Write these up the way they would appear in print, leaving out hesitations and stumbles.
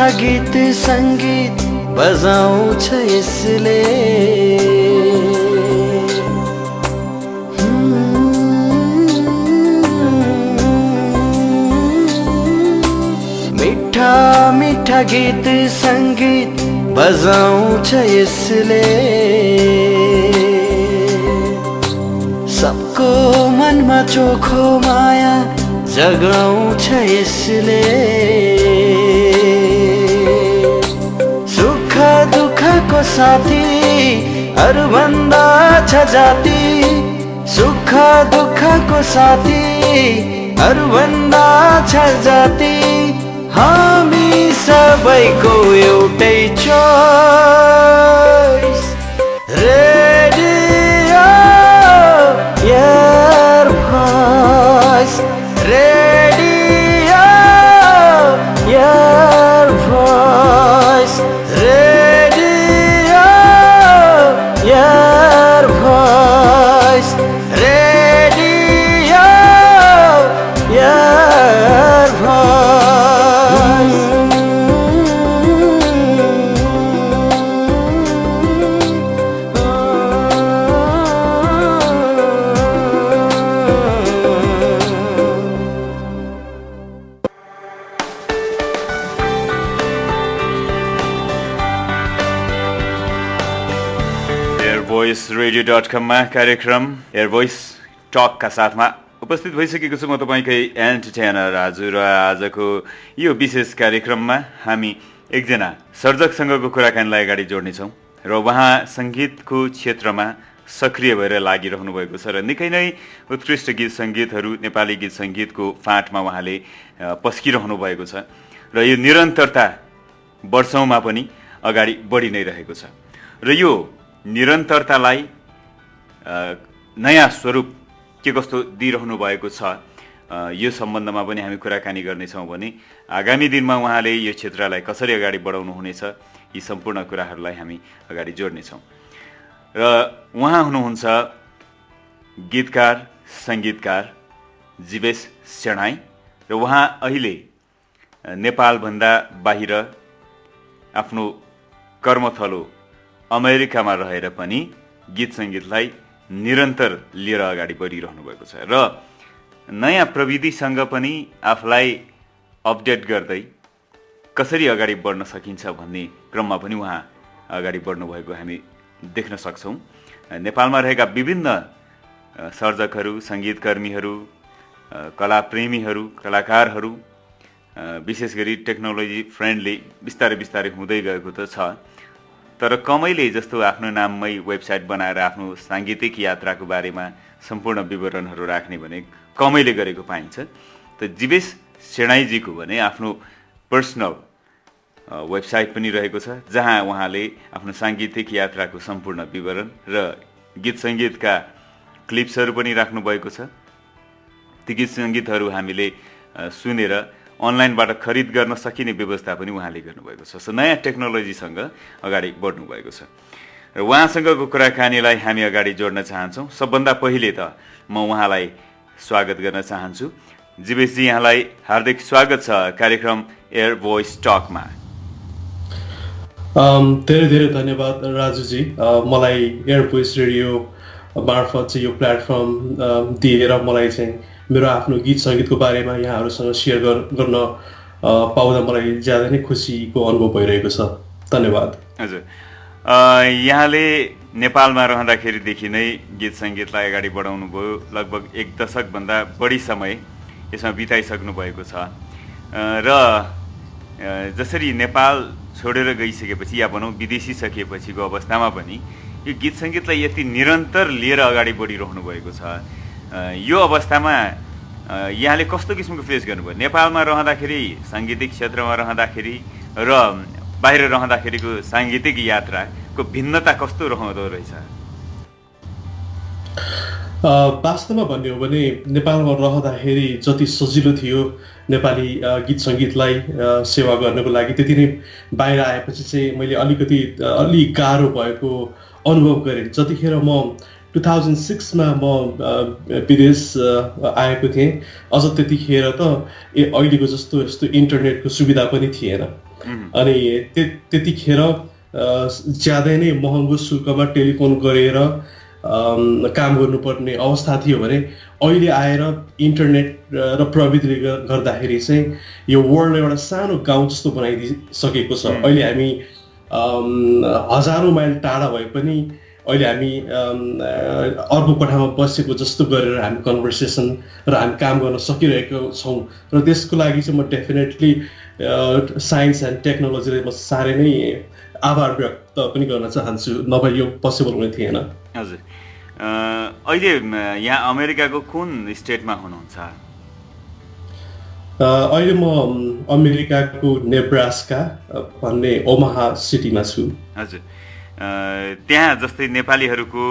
मीठा गीत संगीत बजाउँछ यसले। मीठा मीठा गीत संगीत बजाउँछ यसले। सबको मनमा चोखो माया जगाउँछ यसले। सुख दुःखको साथी अरूभन्दा छ जाति। सुख दुःखको साथी अरूभन्दा छ जाति। हामी सबैको एउटै choice radio your voice. Radio your voice. Radio your voice. Radio your voice. voice.radio.com मा कार्यक्रम एयर भोइस टकका साथमा उपस्थित भइसकेको छु म तपाईकै एन्टरटेनर राजु। र आजको यो विशेष कार्यक्रममा हामी एकजना सर्जकसँगको कुराकानीलाई अगाडि जोड्नेछौँ र उहाँ सङ्गीतको क्षेत्रमा सक्रिय भएर लागिरहनु भएको छ र निकै नै उत्कृष्ट गीत सङ्गीतहरू नेपाली गीत सङ्गीतको फाँटमा उहाँले पस्किरहनु भएको छ र यो निरन्तरता वर्षौँमा पनि अगाडि बढी नै रहेको छ र यो निरन्तरतालाई नयाँ स्वरूप के कस्तो दिइरहनु भएको छ यो सम्बन्धमा पनि हामी कुराकानी गर्नेछौँ भने आगामी दिनमा उहाँले यो क्षेत्रलाई कसरी अगाडि बढाउनु हुनेछ यी सम्पूर्ण कुराहरूलाई हामी अगाडि जोड्नेछौँ। र उहाँ हुनुहुन्छ गीतकार सङ्गीतकार जीवेश सेणाई र उहाँ अहिले नेपालभन्दा बाहिर आफ्नो कर्मथलो अमेरिकामा रहेर पनि गीत सङ्गीतलाई निरन्तर लिएर अगाडि बढिरहनु भएको छ र नयाँ प्रविधिसँग पनि आफूलाई अपडेट गर्दै कसरी अगाडि बढ्न सकिन्छ भन्ने क्रममा पनि उहाँ अगाडि बढ्नुभएको हामी देख्न सक्छौँ। नेपालमा रहेका विभिन्न सर्जकहरू सङ्गीतकर्मीहरू कलाप्रेमीहरू कलाकारहरू विशेष गरी टेक्नोलोजी फ्रेन्डली बिस्तारै बिस्तारै हुँदै गएको त छ, तर कमैले जस्तो आफ्नो नाममै वेबसाइट बनाएर आफ्नो साङ्गीतिक यात्राको बारेमा सम्पूर्ण विवरणहरू राख्ने भने कमैले गरेको पाइन्छ। त जीवेश सेणाईजीको भने आफ्नो पर्सनल वेबसाइट पनि रहेको छ जहाँ उहाँले आफ्नो साङ्गीतिक यात्राको सम्पूर्ण विवरण र गीत सङ्गीतका क्लिप्सहरू पनि राख्नुभएको छ। ती गीत सङ्गीतहरू हामीले सुनेर अनलाइनबाट खरिद गर्न सकिने व्यवस्था पनि उहाँले गर्नुभएको छ। सो नयाँ टेक्नोलोजीसँग अगाडि बढ्नुभएको छ र उहाँसँगको कुराकानीलाई हामी अगाडि जोड्न चाहन्छौँ। सबभन्दा पहिले त म उहाँलाई स्वागत गर्न चाहन्छु। जीवेशजी, यहाँलाई हार्दिक स्वागत छ कार्यक्रम एयर भोइस टकमा। धेरै धेरै धन्यवाद राजुजी, मलाई एयर भोइस रेडियो मार्फत चाहिँ यो प्लेटफर्म दिएर मलाई चाहिँ मेरो आफ्नो गीत सङ्गीतको बारेमा यहाँहरूसँग सेयर गर्न पाउँदा मलाई ज्यादा नै खुसीको अनुभव भइरहेको छ। धन्यवाद। हजुर, यहाँले नेपालमा रहँदाखेरिदेखि नै गीत सङ्गीतलाई अगाडि बढाउनु भयो। लगभग 1 दशकभन्दा बढी समय यसमा बिताइसक्नु भएको छ र जसरी नेपाल छोडेर गइसकेपछि या भनौँ विदेशिसकेपछिको अवस्थामा पनि यो गीत सङ्गीतलाई यति निरन्तर लिएर अगाडि बढिरहनु भएको छ। यो अवस्थामा यहाँले कस्तो किसिमको फेस गर्नुभयो? नेपालमा रहँदाखेरि साङ्गीतिक क्षेत्रमा रहँदाखेरि र बाहिर रहँदाखेरिको साङ्गीतिक यात्राको भिन्नता कस्तो रहँदो रहेछ? वास्तवमा भन्ने हो भने नेपालमा रहँदाखेरि जति सजिलो थियो नेपाली गीत सङ्गीतलाई सेवा गर्नको लागि, त्यति नै बाहिर आएपछि चाहिँ मैले अलि गाह्रो भएको अनुभव गरेँ। जतिखेर म 2006मा म विदेश आएको थिएँ। अझ त्यतिखेर त अहिलेको जस्तो यस्तो इन्टरनेटको सुविधा पनि थिएन। अनि त्यतिखेर ज्यादै नै महँगो शुल्कमा टेलिफोन गरेर काम गर्नुपर्ने अवस्था थियो भने अहिले आएर इन्टरनेट र प्रविधिले गर्दाखेरि चाहिँ यो वर्ल्ड एउटा सानो गाउँ जस्तो बनाइदिइसकेको छ। अहिले हामी हजारौँ माइल टाढा भए पनि अहिले हामी अर्को कोठामा बसेको जस्तो गरेर हामी कन्भर्सेसन र हामी काम गर्न सकिरहेको छौँ। र त्यसको लागि चाहिँ म डेफिनेटली साइन्स एन्ड टेक्नोलोजीले म साह्रै नै आभार व्यक्त पनि गर्न चाहन्छु, नभए यो पोसिबल हुने थिएन। हजुर, अहिले यहाँ अमेरिकाको कुन स्टेटमा हुनुहुन्छ? अहिले म अमेरिकाको नेब्रास्का भन्ने ओमाहा सिटीमा छु। हजुर, त्यहाँ जस्तै नेपालीहरूको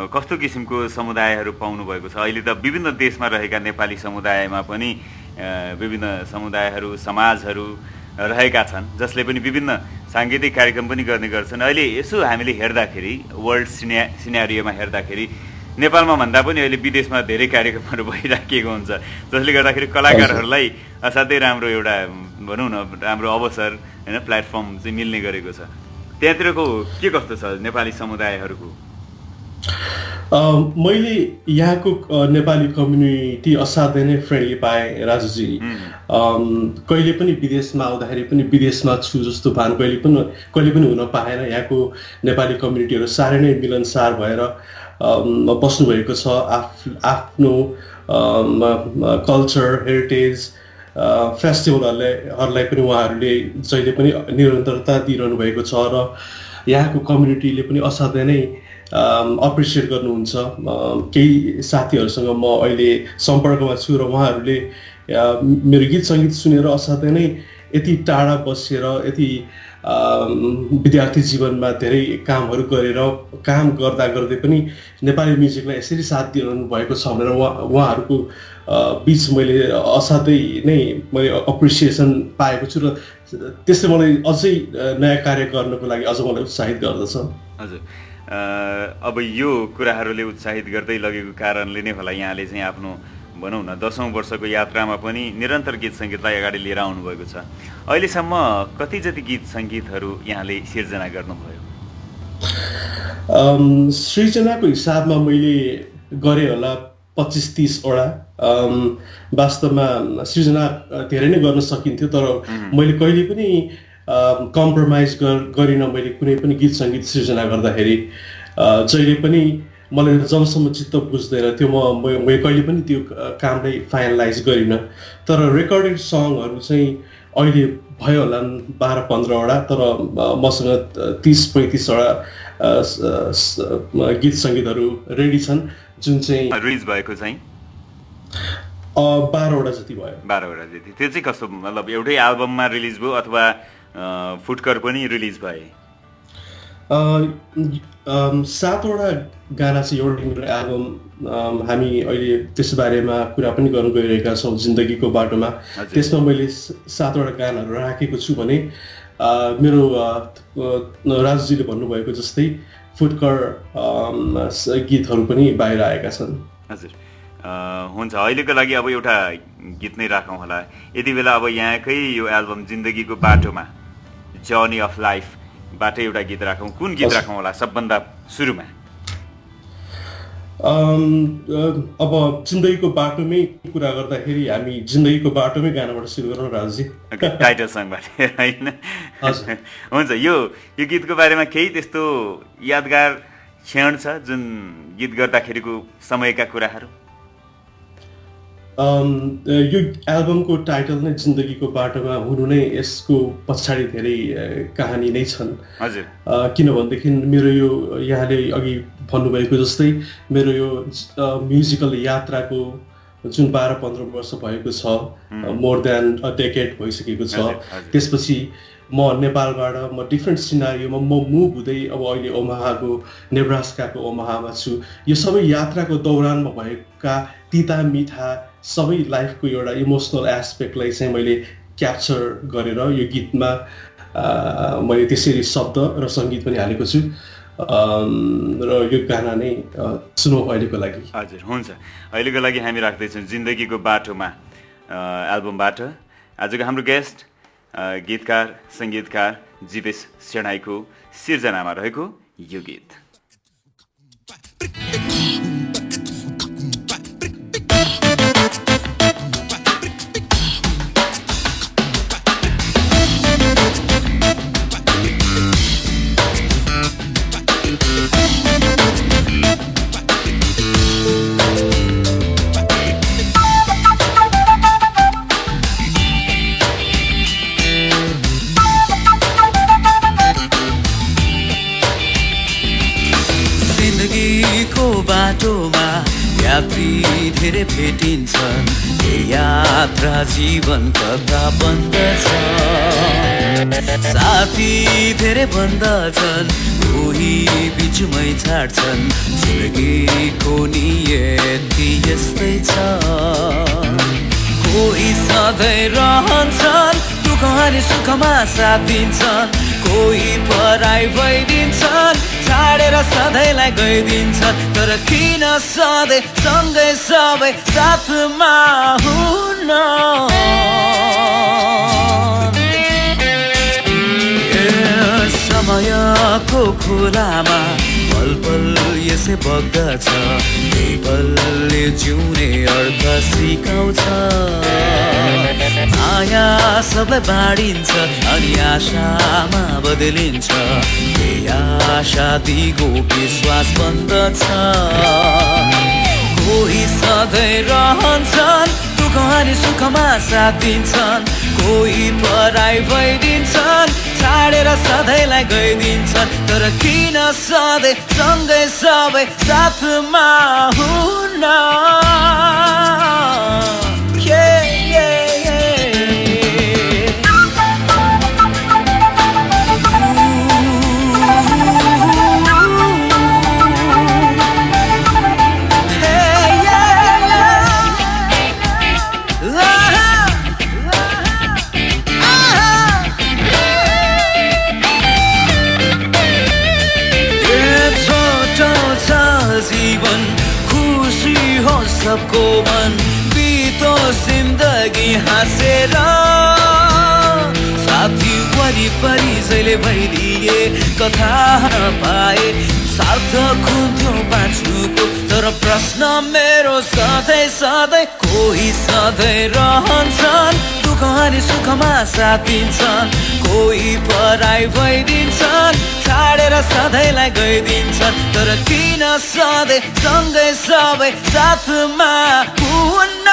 कस्तो किसिमको समुदायहरू पाउनु भएको छ? अहिले त विभिन्न देशमा रहेका नेपाली समुदायमा पनि विभिन्न समुदायहरू समाजहरू रहेका छन्, जसले पनि विभिन्न साङ्गीतिक कार्यक्रम पनि गर्ने गर्छन्। अहिले यसो हामीले हेर्दाखेरि वर्ल्ड सिनेरियोमा हेर्दाखेरि नेपालमा भन्दा पनि अहिले विदेशमा धेरै कार्यक्रमहरू भइराखेको हुन्छ, जसले गर्दाखेरि कलाकारहरूलाई असाध्यै राम्रो एउटा भनौँ न राम्रो अवसर होइन प्लेटफर्म चाहिँ मिल्ने गरेको छ। त्यहाँतिरको के कस्तो छ नेपाली समुदायहरूको? मैले यहाँको नेपाली कम्युनिटी असाध्यै नै फ्रेन्डली पाएँ राजुजी। कहिले पनि विदेशमा आउँदाखेरि पनि विदेशमा छु जस्तो भान कहिले पनि हुन पाएन। यहाँको नेपाली कम्युनिटीहरू साह्रै नै मिलनसार भएर बस्नुभएको छ। आफ्नो कल्चर हेरिटेज फेस्टिभलहरूलाई पनि उहाँहरूले जहिले पनि निरन्तरता दिइरहनु भएको छ र यहाँको कम्युनिटीले पनि असाध्यै नै अप्रिसिएट गर्नुहुन्छ। केही साथीहरूसँग म अहिले सम्पर्कमा छु र उहाँहरूले मेरो गीत सङ्गीत सुनेर असाध्यै नै यति टाढा बसेर यति विद्यार्थी जीवनमा धेरै कामहरू गरेर काम गर्दा गर्दै पनि नेपाली म्युजिकलाई यसरी साथ दिइरहनु भएको छ भनेर उहाँहरूको बिच मैले असाध्यै नै मैले अप्रिसिएसन पाएको छु र त्यसले मलाई अझै नयाँ कार्य गर्नको लागि अझ मलाई उत्साहित गर्दछ। हजुर, अब यो कुराहरूले उत्साहित गर्दै लगेको कारणले नै होला यहाँले चाहिँ आफ्नो भनौँ न 10औं वर्षको यात्रामा पनि निरन्तर गीत सङ्गीतलाई अगाडि लिएर आउनुभएको छ। अहिलेसम्म कति जति गीत सङ्गीतहरू यहाँले सिर्जना गर्नुभयो? सृजनाको हिसाबमा मैले गरेँ होला 25-30 वटा। वास्तवमा सृजना धेरै नै गर्न सकिन्थ्यो, तर मैले कहिले पनि कम्प्रोमाइज गरिनँ। मैले कुनै पनि गीत सङ्गीत सृजना गर्दाखेरि जहिले पनि मलाई जबसम्म चित्त बुझ्दैन थियो मैले कहिले पनि त्यो कामलाई फाइनलाइज गरिनँ। तर रेकर्डेड सङहरू चाहिँ अहिले भयो होला 12-15 वटा, तर मसँग 30-35 वटा गीत सङ्गीतहरू रेडी छन् जुन चाहिँ रिलिज भएको चाहिँ 12 वटा जति भयो। 12 वटा जति। त्यो चाहिँ कस्तो मतलब एउटै एल्बममा रिलिज भयो अथवा फुटकर पनि रिलिज भए? 7 वटा गाना चाहिँ एउटा एल्बम हामी अहिले त्यस बारेमा कुरा पनि गर्न गइरहेका छौँ जिन्दगीको बाटोमा। त्यसमा मैले 7 वटा गानाहरू राखेको छु भने मेरो राजुजीले भन्नुभएको जस्तै फुटकर गीतहरू पनि बाहिर आएका छन्। हजुर, हुन्छ, अहिलेको लागि अब एउटा गीत नै राखौँ होला। यति बेला अब यहाँकै यो एल्बम जिन्दगीको बाटोमा जर्नी अफ लाइफ बाटै एउटा गीत राखौँ। कुन गीत राखौँ होला सबभन्दा सुरुमा? अब जिन्दगीको बाटोमै कुरा गर्दाखेरि हामी जिन्दगीको बाटोमै गानाबाट सुरु गरौँ राजुजी। टाइटल सङबाट होइन? हुन्छ, यो गीतको बारेमा केही त्यस्तो यादगार क्षण छ जुन गीत गर्दाखेरिको समयका कुराहरू? यो एल्बमको टाइटल नै जिन्दगीको बाटोमा हुनु नै यसको पछाडि धेरै कहानी नै छन्। हजुर, किनभनेदेखि मेरो यो यहाँले अघि भन्नुभएको जस्तै मेरो यो म्युजिकल यात्राको जुन 12-15 वर्ष भएको छ, मोर देन अ डेकेड भइसकेको छ। त्यसपछि म नेपालबाट म डिफ्रेन्ट सिनारियोमा मुभ हुँदै अब अहिले ओमाहाको नेब्रास्काको ओमाहामा छु। यो सबै यात्राको दौरानमा भएका तिता मिठा सबै लाइफको एउटा इमोसनल एस्पेक्टलाई चाहिँ मैले क्याप्चर गरेर यो गीतमा मैले त्यसरी शब्द र सङ्गीत पनि हालेको छु। र यो गाना नै सुनौँ अहिलेको लागि। हजुर, हुन्छ। अहिलेको लागि हामी राख्दैछौँ जिन्दगीको बाटोमा एल्बमबाट। आजको हाम्रो गेस्ट गीतकार सङ्गीतकार जीवेश सेनाईको सिर्जनामा रहेको यो गीत। बाटोमा यात्री धेरै भेटिन्छन्, यात्रा जीवन कथा बन्दछ। साथी धेरै बन्दछन्, कोही बिचमै छाड्छन्, जिन्दगीको नियति यस्तै छ। कोही सधैँ रहन्छन्, दुःख अनि सुखमा साथ दिन्छन्, कोही पराई भइदिन्छन्, छाडेर सधैँलाई गइदिन्छन्। तर किन सधैँ सँगै सबै साथमा हुन? समयको खोलामा पल पल यसै बग्दछ, त्यही पलले जिउने अर्थ सिकाउँछ। माया सबलाई बाँडिन्छ अनि आशामा बदलिन्छ, त्यही आशा दिगो विश्वास बन्दछ। कोही सधैँ रहन्छन्, दुःख अनि सुखमा साथ दिन्छन्, कोही पराई भइदिन्छन्, छाडेर सधैँलाई गइदिन्छन्। तर किन सधैँ सँगै सबै साथमा हुन? जीवन खुसी हो सबको मन, बितो जिन्दगी हाँसेर। साथी वरिपरि जहिले भइदिए कथा नपाए, सार्थक हुन्थ्यो बाँच्नुको। तर प्रश्न मेरो सधैँ सधैँ, कोही सधैँ रहन्छन्, दुःख अनि सुखमा साथ दिन्छन्, कोही पराई भइदिन्छन्, छाडेर सधैँलाई गइदिन्छन्। तर किन सधैँ सँगै सबै साथमा हुन्न?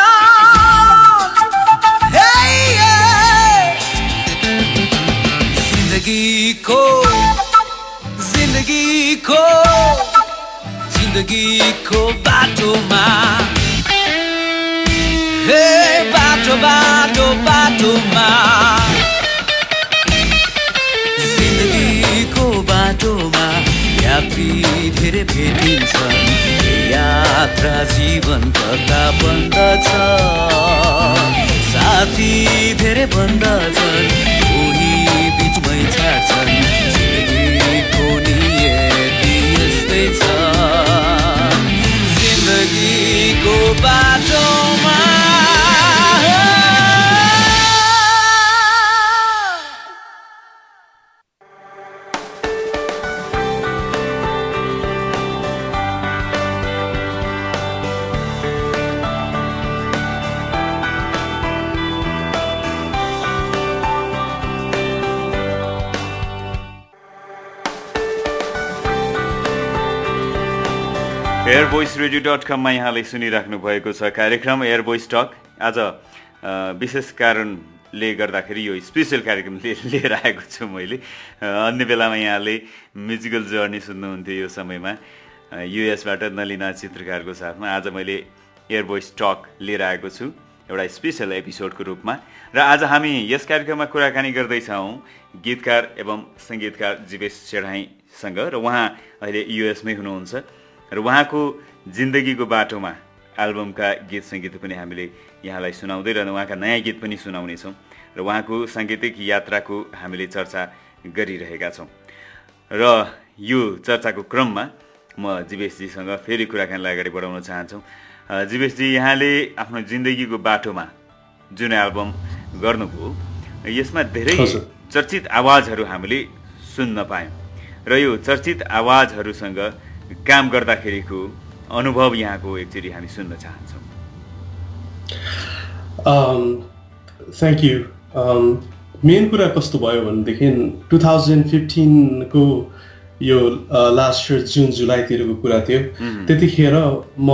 जिन्दगीको जिन्दगीको जिन्दगीको बाटोमा, हे बाटो बाटो बाटोमा, जिन्दगीको बाटोमा यात्री धेरै भेटिन्छन्, यात्रा जीवन कथा बन्दछ। साथी धेरै बन्दछन्, कोही बिचमै छाड्छन्, जिन्दगीको नियति यस्तै छ। जिन्दगीको बाटोमा airvoiceradio.com मा यहाँले सुनिराख्नु भएको छ कार्यक्रम एयर भोइस टक। आज विशेष कारणले गर्दाखेरि यो स्पेशल कार्यक्रम लिएर आएको छु मैले। अन्य बेलामा यहाँले म्युजिकल जर्नी सुन्नुहुन्थ्यो यो समयमा युएसबाट नलिना चित्रकारको साथमा। आज मैले एयर भोइस टक लिएर आएको छु एउटा स्पेशल एपिसोडको रूपमा। र आज हामी यस कार्यक्रममा कुराकानी गर्दैछौँ गीतकार एवं सङ्गीतकार जीवेश सेनाईसँग। र उहाँ अहिले युएसमै हुनुहुन्छ र उहाँको जिन्दगीको बाटोमा एल्बमका गीत सङ्गीत पनि हामीले यहाँलाई सुनाउँदै र उहाँका नयाँ गीत पनि सुनाउनेछौँ र उहाँको साङ्गीतिक यात्राको हामीले चर्चा गरिरहेका छौँ। र यो चर्चाको क्रममा म जीवेशजीसँग फेरि कुराकानीलाई अगाडि बढाउन चाहन्छौँ। जीवेशजी, यहाँले आफ्नो जिन्दगीको बाटोमा जुन एल्बम गर्नुभयो यसमा धेरै चर्चित आवाजहरू हामीले सुन्न पायौँ र यो चर्चित आवाजहरूसँग काम गर्दाखेरिको अनुभव यहाँको एकचोटि हामी सुन्न चाहन्छौँ। Thank you. मेन कुरा कस्तो भयो भनेदेखि 2015 को यो लास्ट इयर जुन जुलाईतिरको कुरा थियो। त्यतिखेर म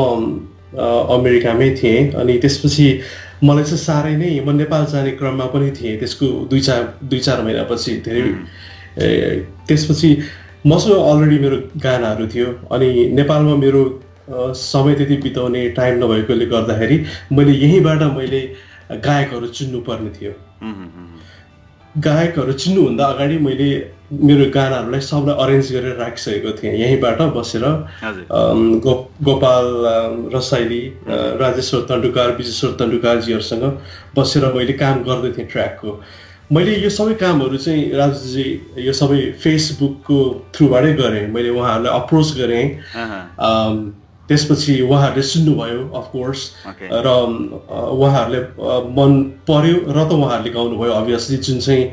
अमेरिकामै थिएँ अनि त्यसपछि मलाई चाहिँ साह्रै नै म नेपाल जाने क्रममा पनि थिएँ त्यसको दुई चार महिनापछि धेरै त्यसपछि मसँग अलरेडी मेरो गानाहरू थियो अनि नेपालमा मेरो समय त्यति बिताउने टाइम नभएकोले गर्दाखेरि मैले यहीँबाट मैले गायकहरू चुन्नुपर्ने थियो। गायकहरू चिन्नुभन्दा अगाडि मैले मेरो गानाहरूलाई सबलाई अरेन्ज गरेर राखिसकेको थिएँ यहीँबाट बसेर। गोपाल रसाइली, राजेश्वर तन्डुकार, विजेश्वर तन्डुकारजीहरूसँग बसेर मैले काम गर्दै थिएँ ट्र्याकको। मैले यो सबै कामहरू चाहिँ राजुजी यो सबै फेसबुकको थ्रुबाटै गरेँ। मैले उहाँहरूलाई अप्रोच गरेँ, त्यसपछि उहाँहरूले सुन्नुभयो अफकोर्स र उहाँहरूले मन पर्यो र त उहाँहरूले गाउनुभयो अभियसली, जुन चाहिँ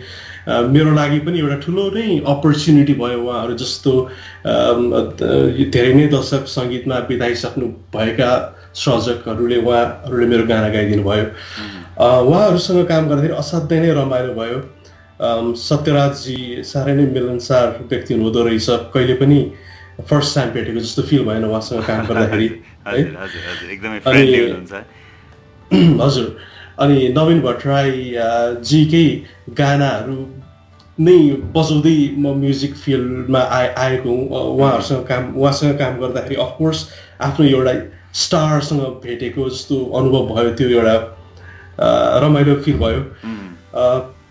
मेरो लागि पनि एउटा ठुलो नै अपर्च्युनिटी भयो। उहाँहरू जस्तो धेरै नै दशक सङ्गीतमा बिताइसक्नु भएका सर्जकहरूले उहाँहरूले मेरो गाना गाइदिनु भयो। उहाँहरूसँग काम गर्दाखेरि असाध्यै नै रमाइलो भयो। सत्यराजजी साह्रै नै मिलनसार व्यक्ति हुनुहुँदो रहेछ। कहिले पनि फर्स्ट टाइम भेटेको जस्तो फिल भएन उहाँसँग काम गर्दाखेरि। हजुर। अनि नवीन भट्टराई जीकै गानाहरू नै बजाउँदै म म्युजिक फिल्डमा आएको हुँ। उहाँसँग काम गर्दाखेरि अफकोर्स आफ्नो एउटा स्टारसँग भेटेको जस्तो अनुभव भयो। त्यो एउटा रमाइलो फिल भयो।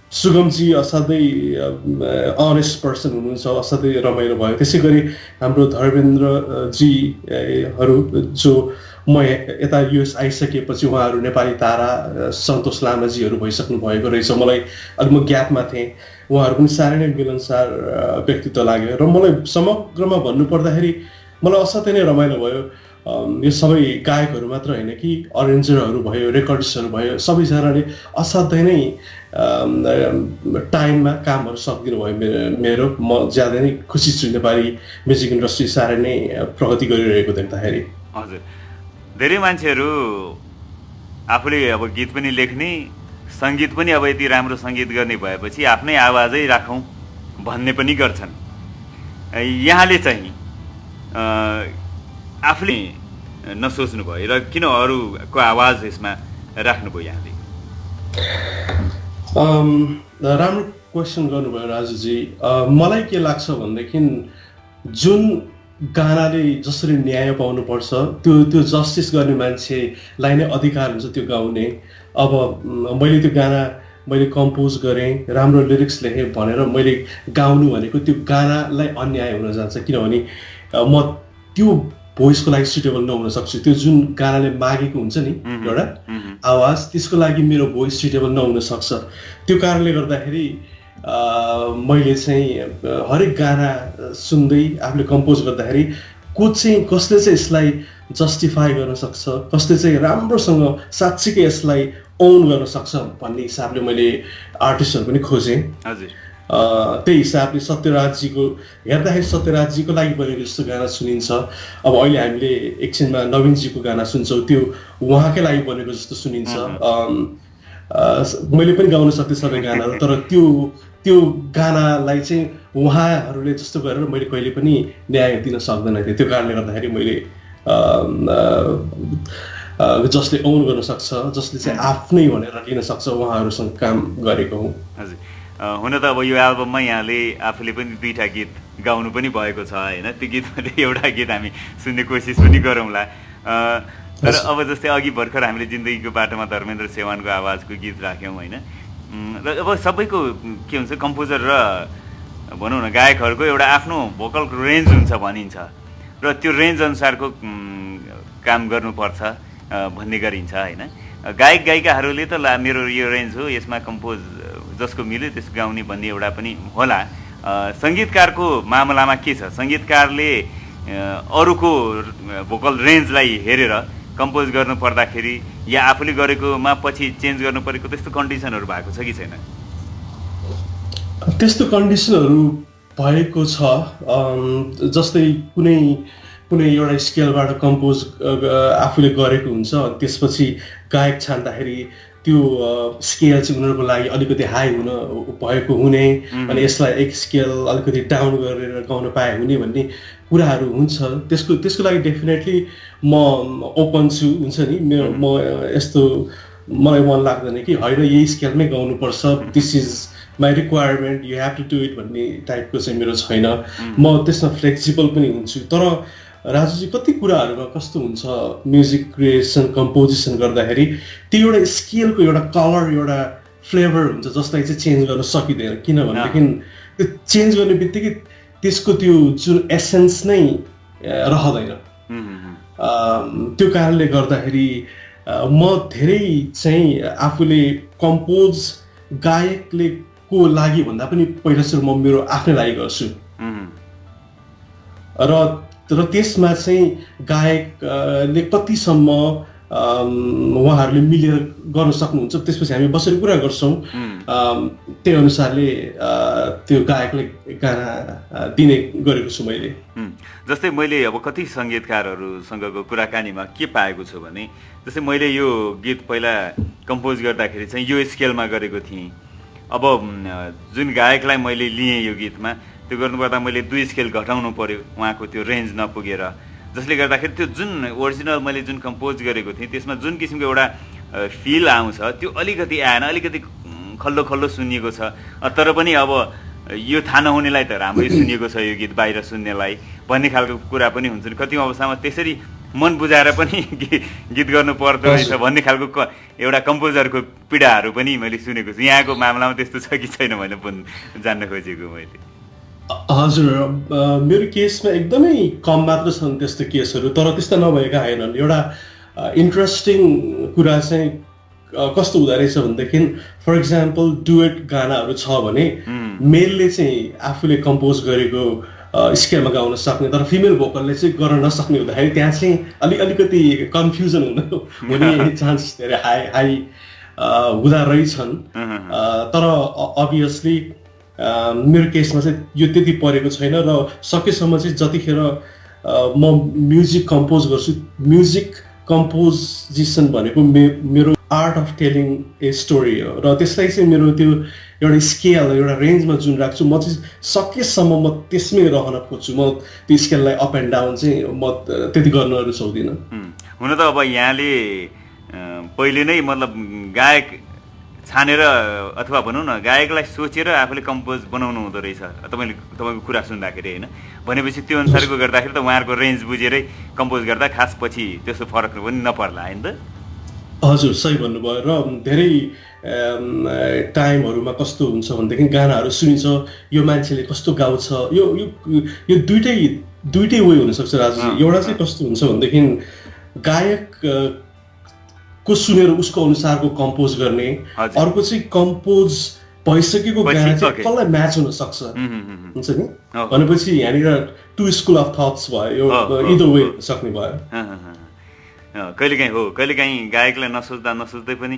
सुगमजी असाध्यै अनेस्ट पर्सन हुनुहुन्छ, असाध्यै रमाइलो भयो। त्यसै गरी हाम्रो धर्मेन्द्रजीहरू जो म यता युएस आइसकेपछि उहाँहरू नेपाली तारा सन्तोष लामाजीहरू भइसक्नु भएको रहेछ। मलाई अलि म ग्यापमा थिएँ। उहाँहरू पनि साह्रै नै मिलनसार व्यक्तित्व लाग्यो र मलाई समग्रमा भन्नुपर्दाखेरि मलाई असाध्यै नै रमाइलो भयो। यो सबै गायकहरू मात्र होइन कि अरेन्जरहरू भयो, रेकर्डिस्टहरू भयो, सबैजनाले असाध्यै नै टाइममा कामहरू सकिदिनु भयो मेरो। म ज्यादा नै खुसी छु नेपाली म्युजिक इन्डस्ट्री साह्रै नै प्रगति गरिरहेको देख्दाखेरि। हजुर, धेरै मान्छेहरू आफूले अब गीत पनि लेख्ने, सङ्गीत पनि अब यति राम्रो सङ्गीत गर्ने भएपछि आफ्नै आवाजै राखौँ भन्ने पनि गर्छन्। यहाँले चाहिँ आफूले नसोच्नु भयो र किन अरूको आवाज यसमा राख्नुभयो यहाँले? राम्रो क्वेसन गर्नुभयो राजुजी। मलाई के लाग्छ भनेदेखि जुन गानाले जसरी न्याय पाउनुपर्छ त्यो जस्टिस गर्ने मान्छेलाई नै अधिकार हुन्छ त्यो गाउने। अब मैले त्यो गाना मैले कम्पोज गरेँ, राम्रो लिरिक्स लेखेँ भनेर मैले गाउनु भनेको त्यो गानालाई अन्याय हुन जान्छ। किनभने म त्यो भोइसको लागि सुटेबल नहुन सक्छु। त्यो जुन गानाले मागेको हुन्छ नि एउटा आवाज, त्यसको लागि मेरो भोइस सुटेबल नहुन सक्छ। त्यो कारणले गर्दाखेरि मैले चाहिँ हरेक गाना सुन्दै आफूले कम्पोज गर्दाखेरि कसले चाहिँ यसलाई जस्टिफाई गर्न सक्छ, कसले चाहिँ राम्रोसँग साँच्चीकै यसलाई ओन गर्न सक्छ भन्ने हिसाबले मैले आर्टिस्टहरू पनि खोजेँ। त्यही हिसाबले सत्यराजजीको हेर्दाखेरि सत्यराजजीको लागि बनेको जस्तो गाना सुनिन्छ। अब अहिले हामीले एकछिनमा नवीनजीको गाना सुन्छौँ, त्यो उहाँकै लागि बनेको जस्तो सुनिन्छ। मैले पनि गाउन सक्थेँ सबै गानाहरू, तर त्यो गानालाई चाहिँ उहाँहरूले जस्तो गरेर मैले कहिले पनि न्याय दिन सक्दैन थिएँ। त्यो कारणले गर्दाखेरि मैले जसले ओन गर्न सक्छ, जसले चाहिँ आफ्नै भनेर लिन सक्छ उहाँहरूसँग काम गरेको हुँ। हजुर, हुन त अब यो एल्बममा यहाँले आफूले पनि 2टा गीत गाउनु पनि भएको छ होइन? त्यो गीतमध्ये एउटा गीत हामी सुन्ने कोसिस पनि गरौँला। तर अब जस्तै अघि भर्खर हामीले जिन्दगीको बाटोमा धर्मेन्द्र सेवानको आवाजको गीत राख्यौँ होइन? र अब सबैको के हुन्छ, कम्पोजर र भनौँ न गायकहरूको एउटा आफ्नो भोकल रेन्ज हुन्छ भनिन्छ र त्यो रेन्ज अनुसारको काम गर्नुपर्छ भन्ने गरिन्छ होइन? गायक गायिकाहरूले त मेरो यो रेन्ज हो, यसमा कम्पोज जसको मिल्यो त्यसको गाउने भन्ने एउटा पनि होला। सङ्गीतकारको मामलामा के छ? सङ्गीतकारले अरूको भोकल रेन्जलाई हेरेर कम्पोज गर्नु पर्दाखेरि या आफूले गरेकोमा पछि चेन्ज गर्नु परेको त्यस्तो कन्डिसनहरू भएको छ कि छैन? त्यस्तो कन्डिसनहरू भएको छ। जस्तै कुनै एउटा स्केलबाट कम्पोज आफूले गरेको हुन्छ, त्यसपछि गायक छान्दाखेरि त्यो स्केल चाहिँ उनीहरूको लागि अलिकति हाई भएको हुने, अनि यसलाई एक स्केल अलिकति डाउन गरेर गाउन पाए हुने भन्ने कुराहरू हुन्छ। त्यसको लागि डेफिनेटली म ओपन छु, हुन्छ नि। म यस्तो मलाई मन लाग्दैन कि होइन यही स्केलमै गाउनुपर्छ, this is my requirement, you have to do it भन्ने टाइपको चाहिँ मेरो छैन। म त्यसमा फ्लेक्सिबल पनि हुन्छु। तर राजुजी कति कुराहरूमा कस्तो हुन्छ म्युजिक क्रिएसन कम्पोजिसन गर्दाखेरि त्यो एउटा स्केलको एउटा कलर एउटा फ्लेभर हुन्छ जसलाई चाहिँ चेन्ज गर्न सकिँदैन, किनभनेदेखि त्यो चेन्ज गर्ने बित्तिकै त्यसको त्यो जुन एसेन्स नै रहँदैन। त्यो कारणले गर्दाखेरि म धेरै चाहिँ आफूले कम्पोज गायकले को लागि भन्दा पनि पहिला सुरु म मेरो आफ्नै लागि गर्छु, र त्यसमा चाहिँ गायकले कतिसम्म उहाँहरूले मिलेर गर्न सक्नुहुन्छ त्यसपछि हामी बसेर कुरा गर्छौँ। त्यही अनुसारले त्यो गायकले गाना दिने गरेको छु मैले। जस्तै मैले अब कति सङ्गीतकारहरूसँगको कुराकानीमा के पाएको छु भने, जस्तै मैले यो गीत पहिला कम्पोज गर्दाखेरि चाहिँ यो स्केलमा गरेको थिएँ। अब जुन गायकलाई मैले लिएँ यो गीतमा, त्यो गर्नुपर्दा मैले 2 स्केल घटाउनु पर्यो, उहाँको त्यो रेन्ज नपुगेर, जसले गर्दाखेरि त्यो जुन ओरिजिनल मैले जुन कम्पोज गरेको थिएँ त्यसमा जुन किसिमको एउटा फिल आउँछ त्यो अलिकति आएन, अलिकति खल्लो खल्लो सुनिएको छ। तर पनि अब यो थाहा नहुनेलाई त राम्रै सुनिएको छ यो गीत बाहिर सुन्नेलाई भन्ने खालको कुरा पनि हुन्छ नि। कति अवस्थामा त्यसरी मन बुझाएर पनि गीत गर्नु पर्दो रहेछ भन्ने खालको एउटा कम्पोजरको पीडाहरू पनि मैले सुनेको छु। यहाँको मामलामा त्यस्तो छ कि छैन मैले जान्न खोजेको मैले। हजुर, मेरो केसमा एकदमै कम मात्र छन् त्यस्तो केसहरू, तर त्यस्ता नभएका होइनन्। एउटा इन्ट्रेस्टिङ कुरा चाहिँ कस्तो हुँदो रहेछ भनेदेखि, फर इक्जाम्पल डुएट गानाहरू छ भने मेलले चाहिँ आफूले कम्पोज गरेको स्केलमा गाउन सक्ने, तर फिमेल भोकलले चाहिँ गर्न नसक्ने हुँदाखेरि त्यहाँ चाहिँ अलिकति कन्फ्युजन हुने चान्स धेरै हाई हुँदा रहेछन्। तर अभियसली मेरो केसमा चाहिँ यो त्यति परेको छैन, र सकेसम्म चाहिँ जतिखेर म म्युजिक कम्पोज गर्छु, म्युजिक कम्पोजिसन भनेको मेरो art of telling a story हो, र त्यसलाई चाहिँ मेरो त्यो एउटा स्केल एउटा रेन्जमा जुन राख्छु म चाहिँ सकेसम्म म त्यसमै रहन खोज्छु। म त्यो स्केललाई अप एन्ड डाउन चाहिँ म त्यति गर्न रुचाउँदिनँ। हुन त अब यहाँले पहिले नै मतलब गायक छानेर अथवा भनौँ न गायकलाई सोचेर आफूले कम्पोज बनाउनु हुँदो रहेछ तपाईँको कुरा सुन्दाखेरि, होइन? भनेपछि त्यो अनुसारको गर्दाखेरि त उहाँहरूको रेन्ज बुझेरै कम्पोज गर्दा खास पछि त्यस्तो फरक पनि नपर्ला, होइन त? हजुर, सही भन्नुभयो। र धेरै टाइमहरूमा कस्तो हुन्छ भनेदेखि गानाहरू सुनिन्छ, यो मान्छेले कस्तो गाउँछ, यो दुइटै वे हुनसक्छ राजुजी। एउटा चाहिँ कस्तो हुन्छ भनेदेखि गायक को सुनेर उसको अनुसारको कम्पोज गर्ने, अर्को चाहिँ कम्पोज भइसकेको गाना चाहिँ कसलाई म्याच हुन सक्छ, हुन्छ नि? भनेपछि यहाँनिर 2 स्कुल अफ थट्स भयो, इदर वे सक्ने भयो। कहिलेकाहीँ गायकलाई नसोच्दै पनि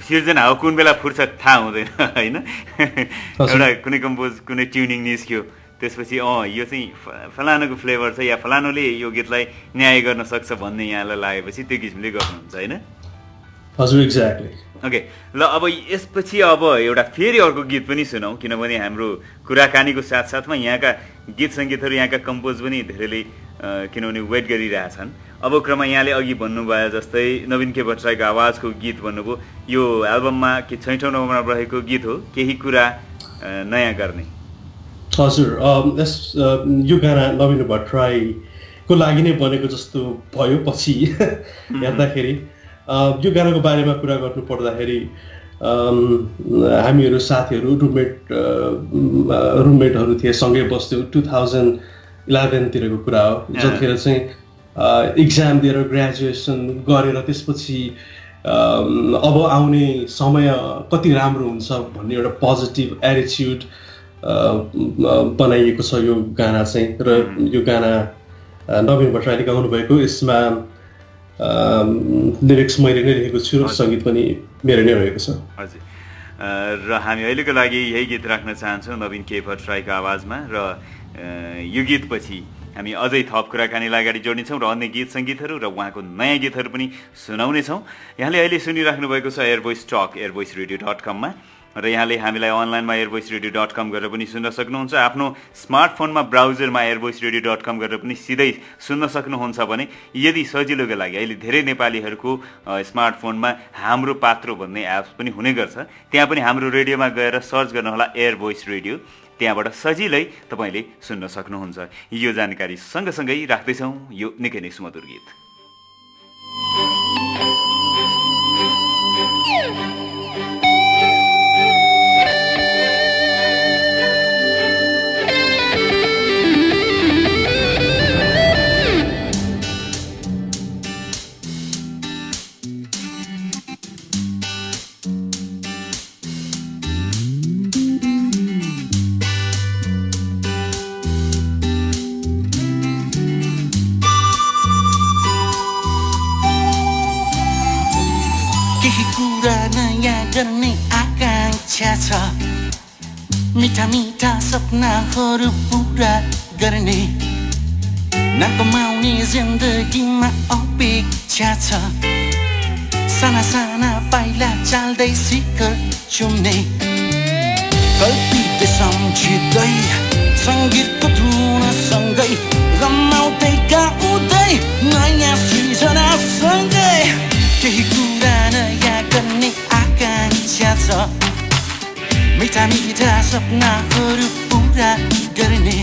सिर्जना हो कुन बेला फुर्छ थाहा हुँदैन, होइन? एउटा कुनै कम्पोज कुनै ट्युनिङ निस्क्यो, त्यसपछि यो चाहिँ फलानुको फ्लेभर छ या फलानुले यो गीतलाई न्याय गर्न सक्छ भन्ने यहाँलाई लागेपछि त्यो किसिमले गर्नुहुन्छ, होइन? हजुर, एक्ज्याक्टली। ओके, ल अब यसपछि अब एउटा फेरि अर्को गीत पनि सुनौँ, किनभने हाम्रो कुराकानीको साथसाथमा यहाँका गीत सङ्गीतहरू यहाँका कम्पोज पनि धेरैले किनभने वेट गरिरहेछन्। अब क्रममा यहाँले अघि भन्नुभयो जस्तै नवीन के भट्टराईको आवाजको गीत भन्नुभयो, यो एल्बममा के 6औं नम्बरमा रहेको गीत हो केही कुरा नयाँ गर्ने। हजुर, यो गाना नवीन भट्टराईको लागि नै बनेको जस्तो भयो पछि हेर्दाखेरि। यो गानाको बारेमा कुरा गर्नु पर्दाखेरि हामीहरू साथीहरू रुममेटहरू थिए, सँगै बस्थ्यौँ। 2011तिरको कुरा हो, जतिखेर चाहिँ इक्जाम दिएर ग्रेजुएसन गरेर त्यसपछि अब आउने समय कति राम्रो हुन्छ भन्ने एउटा पोजिटिभ एटिट्युड बनाइएको छ यो गाना चाहिँ र यो गाना नवीन भट्टराईले गाउनु भएको यसमा लिरिक्स मैले नै लेखेको छु र सङ्गीत पनि मेरो नै रहेको छ हजुर र हामी अहिलेको लागि यही गीत राख्न चाहन्छौँ नवीन के भट्टराईको आवाजमा र यो गीतपछि हामी अझै थप कुराकानीलाई अगाडि जोड्नेछौँ र अन्य गीत सङ्गीतहरू र उहाँको नयाँ गीतहरू पनि सुनाउनेछौँ। यहाँले अहिले सुनिराख्नु भएको छ एयरभोइस टक airvoiceradio.com र यहाँले हामीलाई अनलाइनमा airvoiceradio.com गरेर पनि सुन्न सक्नुहुन्छ। आफ्नो स्मार्टफोनमा ब्राउजरमा airvoiceradio.com गरेर पनि सिधै सुन्न सक्नुहुन्छ भने यदि सजिलोको लागि अहिले धेरै नेपालीहरूको स्मार्टफोनमा हाम्रो पात्रो भन्ने एप्स पनि हुने गर्छ, त्यहाँ पनि हाम्रो रेडियोमा गएर सर्च गर्नुहोला एयर भोइस रेडियो, त्यहाँबाट सजिलै तपाईँले सुन्न सक्नुहुन्छ। यो जानकारी सँगसँगै राख्दैछौँ यो निकै नै सुमधुर गीत। गर्ने आकांक्षा छ, मिठा मिठा सपनाहरू पुरा गर्ने, नकमाउने जिन्दगीमा अपेक्षा छ, साना साना पाइला चाल्दै शिखर चुम्ने, कल्पिँदै सम्झिँदै सङ्गीतको धुनसँगै रमाउँदै गाउँदै नयाँ सृजनासँगै केही कुरा नयाँ गर्ने आकांक्षा छ, मिठा मिठा सपनाहरू पुरा गर्ने।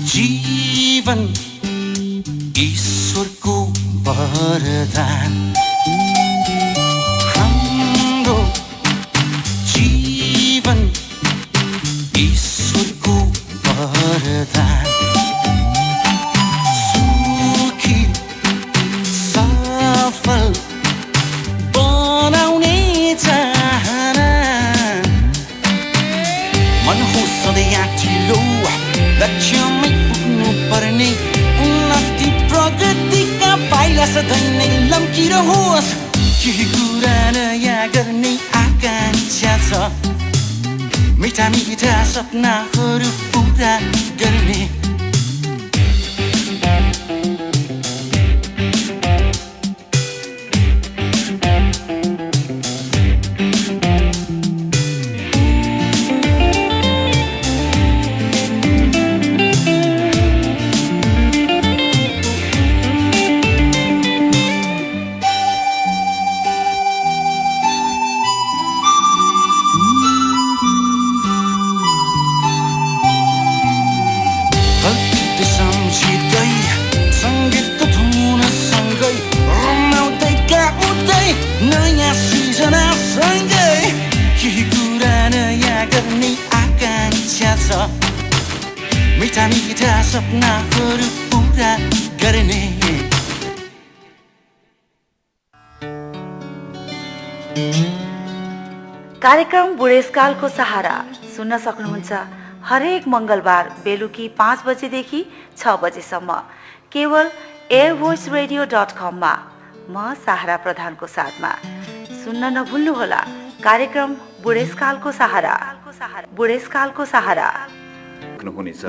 जीवन ईश्वरको वरदान, हाम्रो जीवन ईश्वरको वरदान, सुखी सफल बनाउने चाहना, मन हो सधैँ आँटिलो लक्ष्यमै पुग्नु पर्ने, उन्नति प्रगतिका पाइला सधैँ नै लम्किरहोस्, केही कुरा नयाँ गर्ने आकांक्षा छ, मिठा मिठा सपनाहरू पुरा गर्ने। मिठा मिठा सपनाहरू पुरा गर्ने। कार्यक्रम बुढेसकालको सहारा सुन्न सक्नुहुन्छ हरेक मङ्गलबार बेलुकी 5 बजेदेखि 6 बजेसम्म केवल airvoiceradio.com मा। म सहारा प्रधानको साथमा सुन्न नभुल्नुहोला कार्यक्रम बुढेसकालको सहारा। बुढेसकालको सहारा हुनेछ।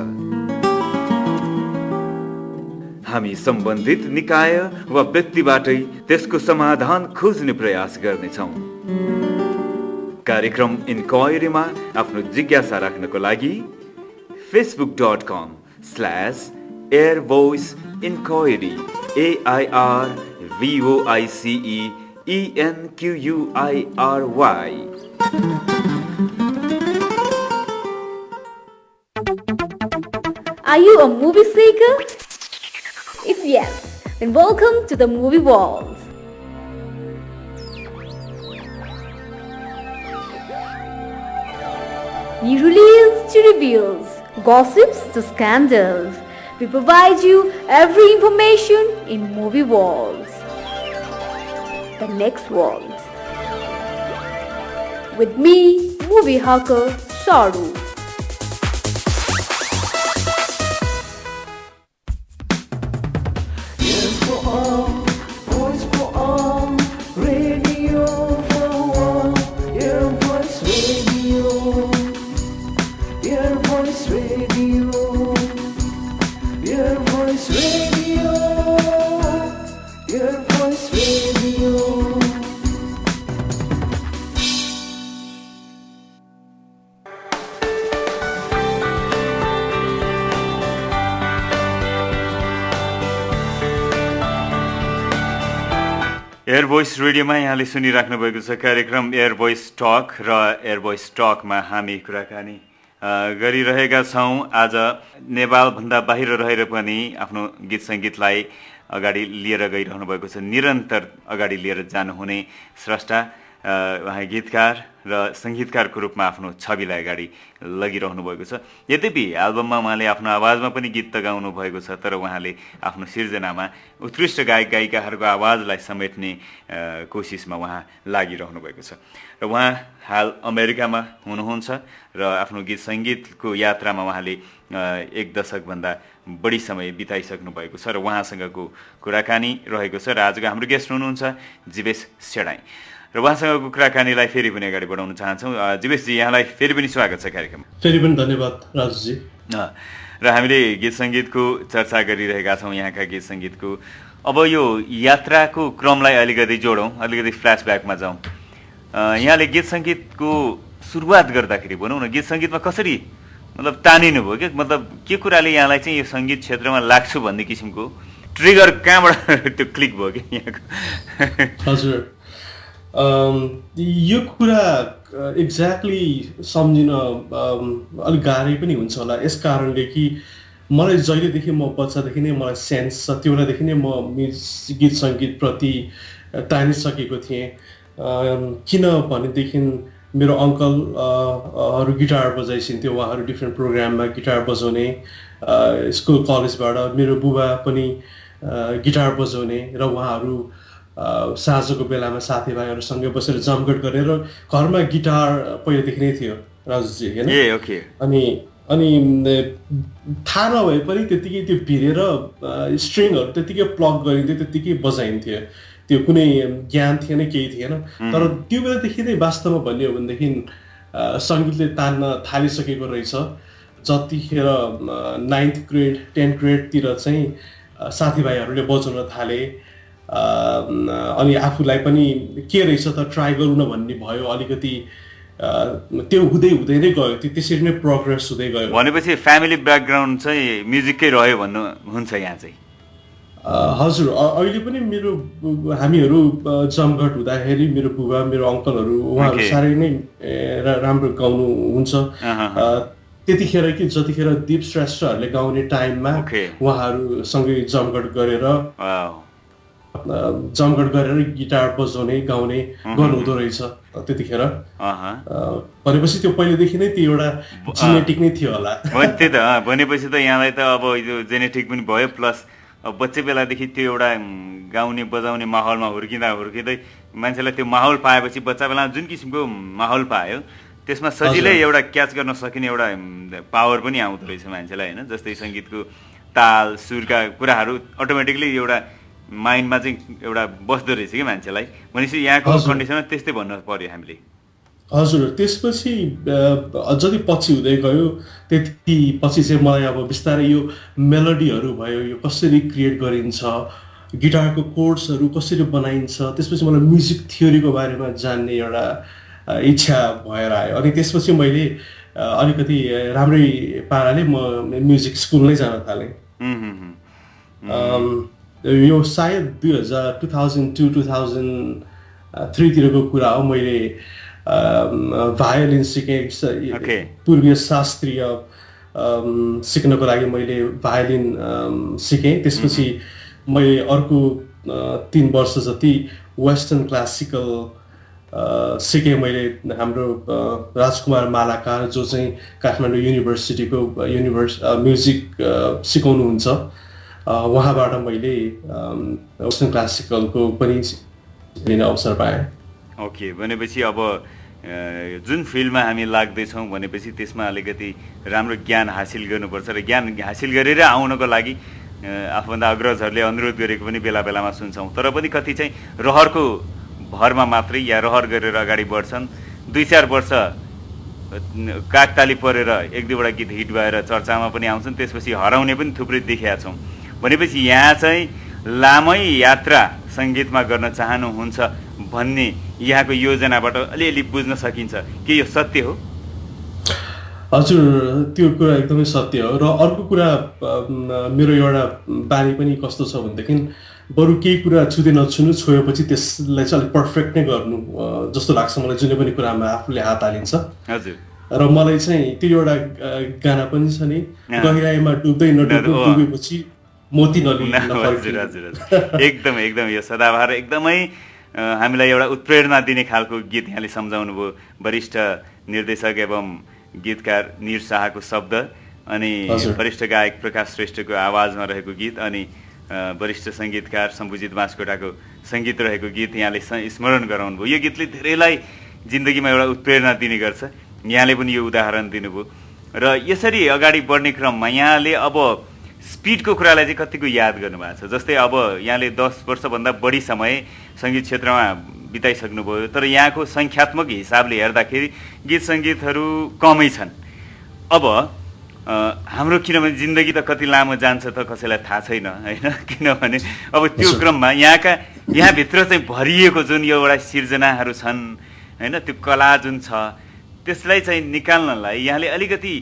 हामी सम्बन्धित निकाय वा व्यक्तिबाटै त्यसको समाधान खोज्ने प्रयास गर्नेछौँ। कार्यक्रम इन्क्वायरीमा आफ्नो जिज्ञासा राख्नको लागि facebook.com/airvoiceinquiry AIRVOICEENQUIRY। Are you a movie seeker? If yes, then welcome to the movie walls. Release to reviews, gossips to scandals. We provide you every information in movie worlds. The next world. With me, movie hacker Sharu. Air voice रेडियोमा यहाँले सुनिराख्नु भएको छ कार्यक्रम air voice talk र air voice टकमा हामी कुराकानी गरिरहेका छौँ। आज नेपालभन्दा बाहिर रहेर पनि आफ्नो गीत सङ्गीतलाई अगाडि लिएर गइरहनु भएको छ, निरन्तर अगाडि लिएर जानुहुने स्रष्टा उहाँ गीतकार र सङ्गीतकारको रूपमा आफ्नो छविलाई अगाडि लगिरहनु भएको छ। यद्यपि एल्बममा उहाँले आफ्नो आवाजमा पनि गीत त गाउनु भएको छ, तर उहाँले आफ्नो सिर्जनामा उत्कृष्ट गायक गायिकाहरूको आवाजलाई समेट्ने कोसिसमा उहाँ लागिरहनु भएको छ र उहाँ हाल अमेरिकामा हुनुहुन्छ र आफ्नो गीत सङ्गीतको यात्रामा उहाँले 1 दशकभन्दा बढी समय बिताइसक्नु भएको छ र उहाँसँगको कुराकानी रहेको छ र आजको हाम्रो गेस्ट हुनुहुन्छ जीवेश सेडाई र उहाँसँगको कुराकानीलाई फेरि पनि अगाडि बढाउन चाहन्छौँ। जीवेशजी, यहाँलाई फेरि पनि स्वागत छ कार्यक्रममा। फेरि पनि धन्यवाद राजुजी। र हामीले गीत सङ्गीतको चर्चा गरिरहेका छौँ, यहाँका गीत सङ्गीतको। अब यो यात्राको क्रमलाई अलिकति जोडौँ, अलिकति फ्ल्यासब्याकमा जाउँ। यहाँले गीत सङ्गीतको सुरुवात गर्दाखेरि भनौँ न, गीत सङ्गीतमा कसरी मतलब तानिनु भयो क्या? मतलब के कुराले यहाँलाई चाहिँ यो सङ्गीत क्षेत्रमा लाग्छु भन्ने किसिमको ट्रिगर कहाँबाट त्यो क्लिक भयो कि यहाँको? हजुर, यो कुरा एक्ज्याक्टली सम्झिन अलिक गाह्रै पनि हुन्छ होला, यस कारणले कि मलाई जहिलेदेखि म बच्चादेखि नै मलाई सेन्स छ, त्यो बेलादेखि नै म गीत सङ्गीतप्रति तानिसकेको थिएँ। किनभनेदेखि मेरो अङ्कलहरू गिटार बजाइसिन्थ्यो, उहाँहरू डिफ्रेन्ट प्रोग्राममा गिटार बजाउने, स्कुल कलेजबाट मेरो बुबा पनि गिटार बजाउने र उहाँहरू साँझको बेलामा साथीभाइहरूसँग बसेर जमघट गरेर घरमा गिटार पहिलेदेखि नै थियो राजुजी, होइन? अनि थाहा नभए पनि त्यतिकै त्यो भिरेर स्ट्रिङहरू त्यतिकै प्लग गरिन्थ्यो, त्यतिकै बजाइन्थ्यो, त्यो कुनै ज्ञान थिएन, केही थिएन। तर त्यो बेलादेखि नै वास्तवमा भन्ने हो भनेदेखि सङ्गीतले तान्न थालिसकेको रहेछ। जतिखेर 9th ग्रेड 10th ग्रेडतिर चाहिँ साथीभाइहरूले बजाउन थाले, अनि आफूलाई पनि के रहेछ त ट्राई गरौँ न भन्ने भयो। अलिकति त्यो हुँदै हुँदै नै गयो, त्यसरी नै प्रोग्रेस हुँदै गयो। भनेपछि फ्यामिली ब्याकग्राउन्ड चाहिँ म्युजिककै रह्यो भन्नु हुन्छ यहाँ चाहिँ? हजुर, अहिले पनि हामीहरू जमघट हुँदाखेरि मेरो बुबा, मेरो अङ्कलहरू, उहाँहरू साह्रै नै राम्रो गाउनुहुन्छ। त्यतिखेर कि जतिखेर दीप श्रेष्ठहरूले गाउने टाइममा उहाँहरूसँगै जमघट गरेर गिटार बजाउने गाउने गर्नुहुँदो रहेछ त्यतिखेर। भनेपछि त्यो पहिलेदेखि नै त्यो एउटा जेनेटिक नै थियो होला। त्यही त, भनेपछि त यहाँलाई त अब यो जेनेटिक पनि भयो, प्लस अब बच्चे बेलादेखि त्यो एउटा गाउने बजाउने माहौलमा हुर्किँदै मान्छेलाई त्यो माहौल पाएपछि बच्चा बेलामा जुन किसिमको माहौल पायो त्यसमा सजिलै एउटा क्याच गर्न सकिने एउटा पावर पनि आउँदो रहेछ मान्छेलाई, होइन? जस्तै सङ्गीतको ताल सुरका कुराहरू अटोमेटिकली एउटा माइन्डमा चाहिँ एउटा बस्दो रहेछ कि मान्छेलाई। भनेपछि यहाँको कन्डिसनमा त्यस्तै भन्नु पर्यो हामीले। हजुर, त्यसपछि जति पछि हुँदै गयो त्यति पछि चाहिँ मलाई अब बिस्तारै यो मेलोडीहरू भयो, यो कसरी क्रिएट गरिन्छ, गिटारको कोर्ड्सहरू कसरी बनाइन्छ, त्यसपछि मलाई म्युजिक थियोरीको बारेमा जान्ने एउटा इच्छा भएर आयो। अनि त्यसपछि मैले अलिकति राम्रै पाराले म म्युजिक स्कुल नै जान थालेँ। यो सायद 2002-2003 तिरको कुरा हो। मैले भायोलिन सिकेँ, पूर्वीय शास्त्रीय सिक्नको लागि मैले भायोलिन सिकेँ। त्यसपछि मैले अर्को 3 वर्ष जति वेस्टर्न क्लासिकल सिकेँ मैले हाम्रो राजकुमार मालाकार जो चाहिँ काठमाडौँ युनिभर्सिटीको म्युजिक सिकाउनुहुन्छ उहाँबाट मैले वेस्टर्न क्लासिकलको पनि लिने अवसर पाएँ। ओके, भनेपछि अब जुन फिल्डमा हामी लाग्दैछौँ भनेपछि त्यसमा अलिकति राम्रो ज्ञान हासिल गर्नुपर्छ र ज्ञान हासिल गरेर आउनको लागि आफूभन्दा अग्रजहरूले अनुरोध गरेको पनि बेला बेलामा सुन्छौँ। तर पनि कति चाहिँ रहरको भरमा मात्रै या रहर गरेर अगाडि बढ्छन्, 2-4 वर्ष कागताली परेर 1-2वटा गीत हिट भएर चर्चामा पनि आउँछन्, त्यसपछि हराउने पनि थुप्रै देखेका छौँ। भनेपछि यहाँ चाहिँ लामै यात्रा सङ्गीतमा गर्न चाहनुहुन्छ भन्ने यहाँको योजनाबाट अलिअलि बुझ्न सकिन्छ कि यो सत्य हो? हजुर, त्यो कुरा एकदमै सत्य हो। र अर्को कुरा मेरो एउटा बानी पनि कस्तो छ भनेदेखि बरु केही कुरा छुँदै नछुनु, छोएपछि त्यसलाई चाहिँ अलिक पर्फेक्ट नै गर्नु जस्तो लाग्छ मलाई, जुनै पनि कुरामा आफूले हात हालिन्छ। हजुर। र मलाई चाहिँ त्यो एउटा गाना पनि छ नि, गहिराईमा डुब्दै डुबेपछि मोती नलिन। हजुर हजुर हजुर, एकदमै एकदमै यो सदाबहार एकदमै हामीलाई एउटा उत्प्रेरणा दिने खालको गीत यहाँले सम्झाउनु भयो। वरिष्ठ निर्देशक एवं गीतकार निर शाहको शब्द अनि वरिष्ठ गायक प्रकाश श्रेष्ठको आवाजमा रहेको गीत अनि वरिष्ठ सङ्गीतकार शम्भुजित बाँसकोटाको सङ्गीत रहेको गीत यहाँले स्मरण गराउनु भयो। यो गीतले धेरैलाई जिन्दगीमा एउटा उत्प्रेरणा दिने गर्छ। यहाँले पनि यो उदाहरण दिनुभयो र यसरी अगाडि बढ्ने क्रममा यहाँले अब स्पिडको कुरालाई चाहिँ कतिको याद गर्नुभएको छ? जस्तै अब यहाँले 10 वर्षभन्दा बढी समय सङ्गीत क्षेत्रमा बिताइसक्नुभयो, तर यहाँको सङ्ख्यात्मक हिसाबले हेर्दाखेरि गीत सङ्गीतहरू कमै छन्। अब हाम्रो किनभने जिन्दगी त कति लामो जान्छ त कसैलाई थाहा छैन होइन, किनभने अब त्यो क्रममा यहाँभित्र चाहिँ भरिएको जुन यो एउटा सिर्जनाहरू छन् होइन, त्यो कला जुन छ त्यसलाई चाहिँ निकाल्नलाई यहाँले अलिकति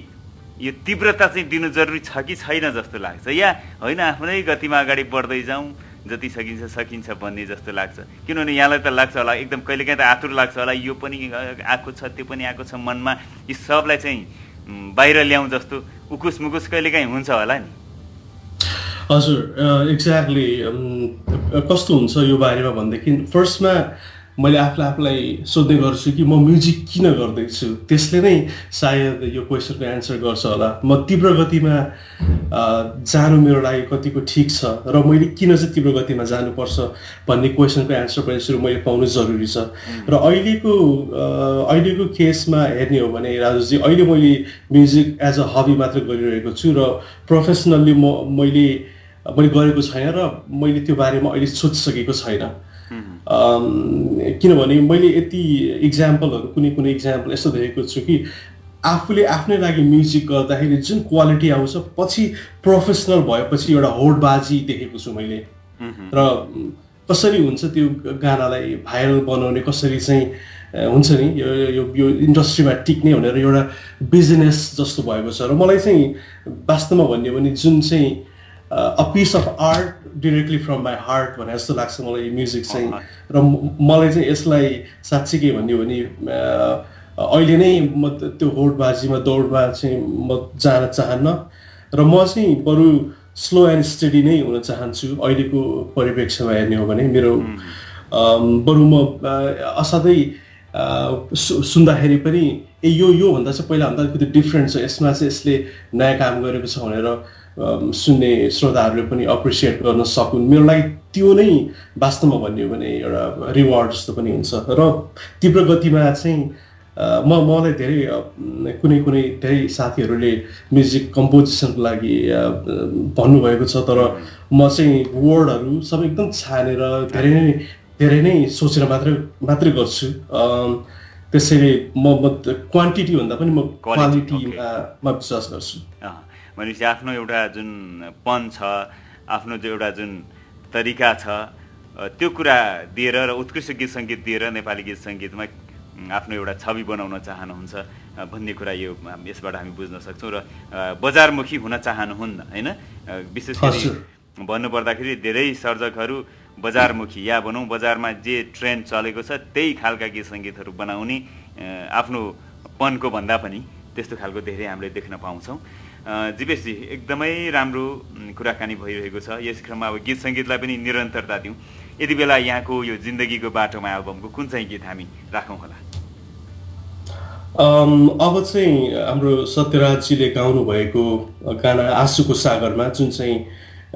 यो तीव्रता चाहिँ दिनु जरुरी छ कि छैन जस्तो लाग्छ, या होइन आफ्नै गतिमा अगाडि बढ्दै जाउँ जति सकिन्छ सकिन्छ भन्ने जस्तो लाग्छ? किनभने यहाँलाई त लाग्छ होला एकदम कहिलेकाहीँ त आतुर लाग्छ होला, यो पनि आएको छ त्यो पनि आएको छ मनमा, यी सबलाई चाहिँ बाहिर ल्याउँ जस्तो उकुस मुकुस कहिलेकाहीँ हुन्छ होला नि? हजुर, एक्ज्याक्टली कस्तो हुन्छ यो बारेमा भनेदेखि फर्स्टमा मैले आफूलाई सोध्ने गर्छु कि म म्युजिक किन गर्दैछु, त्यसले नै सायद यो क्वेसनको एन्सर गर्छ होला। म तीव्र गतिमा जानु मेरो लागि कतिको ठिक छ र मैले किन चाहिँ तीव्र गतिमा जानुपर्छ भन्ने क्वेसनको एन्सर पनि सुरु मैले पाउनु जरुरी छ। र अहिलेको केसमा हेर्ने हो भने राजुजी, अहिले मैले म्युजिक एज अ हबी मात्र गरिरहेको छु र प्रोफेसनल्ली मैले गरेको छैन र मैले त्यो बारेमा अहिले सोचिसकेको छैन। किनभने मैले यति इक्जाम्पलहरू कुनै इक्जाम्पल यस्तो देखेको छु कि आफूले आफ्नै लागि म्युजिक गर्दाखेरि जुन क्वालिटी आउँछ पछि प्रोफेसनल भएपछि एउटा होडबाजी देखेको छु मैले। र कसरी हुन्छ त्यो गानालाई भाइरल बनाउने, कसरी चाहिँ हुन्छ नि यो इन्डस्ट्रीमा टिक्ने भनेर एउटा बिजनेस जस्तो भएको छ। र मलाई चाहिँ वास्तवमा भन्यो भने जुन चाहिँ a piece of art directly from my heart भने जस्तो लाग्छ मलाई म्युजिक चाहिँ। र मलाई चाहिँ यसलाई साँच्चै के भन्यो भने अहिले नै म त्यो होडबाजीमा दौडमा चाहिँ म जान चाहन्न र म चाहिँ बरु स्लो एन्ड स्टडी नै हुन चाहन्छु। अहिलेको परिप्रेक्ष्यमा हेर्ने हो भने मेरो बरु म असाध्यै सुन्दाखेरि पनि यो भन्दा चाहिँ पहिलाभन्दा अलिकति डिफ्रेन्ट छ, यसमा चाहिँ यसले नयाँ काम गरेको छ भनेर सुन्ने श्रोताहरूले पनि अप्रिसिएट गर्न सकुन्। मेरो लागि त्यो नै वास्तवमा भन्यो भने एउटा रिवार्ड जस्तो पनि हुन्छ। र तीव्र गतिमा चाहिँ मलाई धेरै कुनै धेरै साथीहरूले म्युजिक कम्पोजिसनको लागि भन्नुभएको छ, तर म चाहिँ वर्डहरू सबै एकदम छानेर धेरै नै सोचेर मात्रै गर्छु। त्यसैले म क्वान्टिटी भन्दा पनि म क्वालिटीमा विश्वास गर्छु। भनेपछि आफ्नो एउटा जुन पन छ, आफ्नो एउटा जुन तरिका छ, त्यो कुरा दिएर र उत्कृष्ट गीत सङ्गीत दिएर नेपाली गीत सङ्गीतमा आफ्नो एउटा छवि बनाउन चाहनुहुन्छ भन्ने कुरा यसबाट हामी बुझ्न सक्छौँ। र बजारमुखी हुन चाहनुहुन्न होइन, विशेष गरी भन्नुपर्दाखेरि धेरै सर्जकहरू बजारमुखी या भनौँ बजारमा जे ट्रेन्ड चलेको छ त्यही खालका गीत सङ्गीतहरू बनाउने आफ्नो पनको भन्दा पनि त्यस्तो खालको धेरै हामीले देख्न पाउँछौँ। जीवेशजी, एकदमै राम्रो कुराकानी भइरहेको छ। यस क्रममा अब गीत सङ्गीतलाई पनि निरन्तरता दिउँ। यति बेला यहाँको यो जिन्दगीको बाटोमा एल्बमको कुन चाहिँ गीत हामी राखौँ होला? अब चाहिँ हाम्रो सत्यराजजीले गाउनु भएको गाना आँसुको सागरमा जुन चाहिँ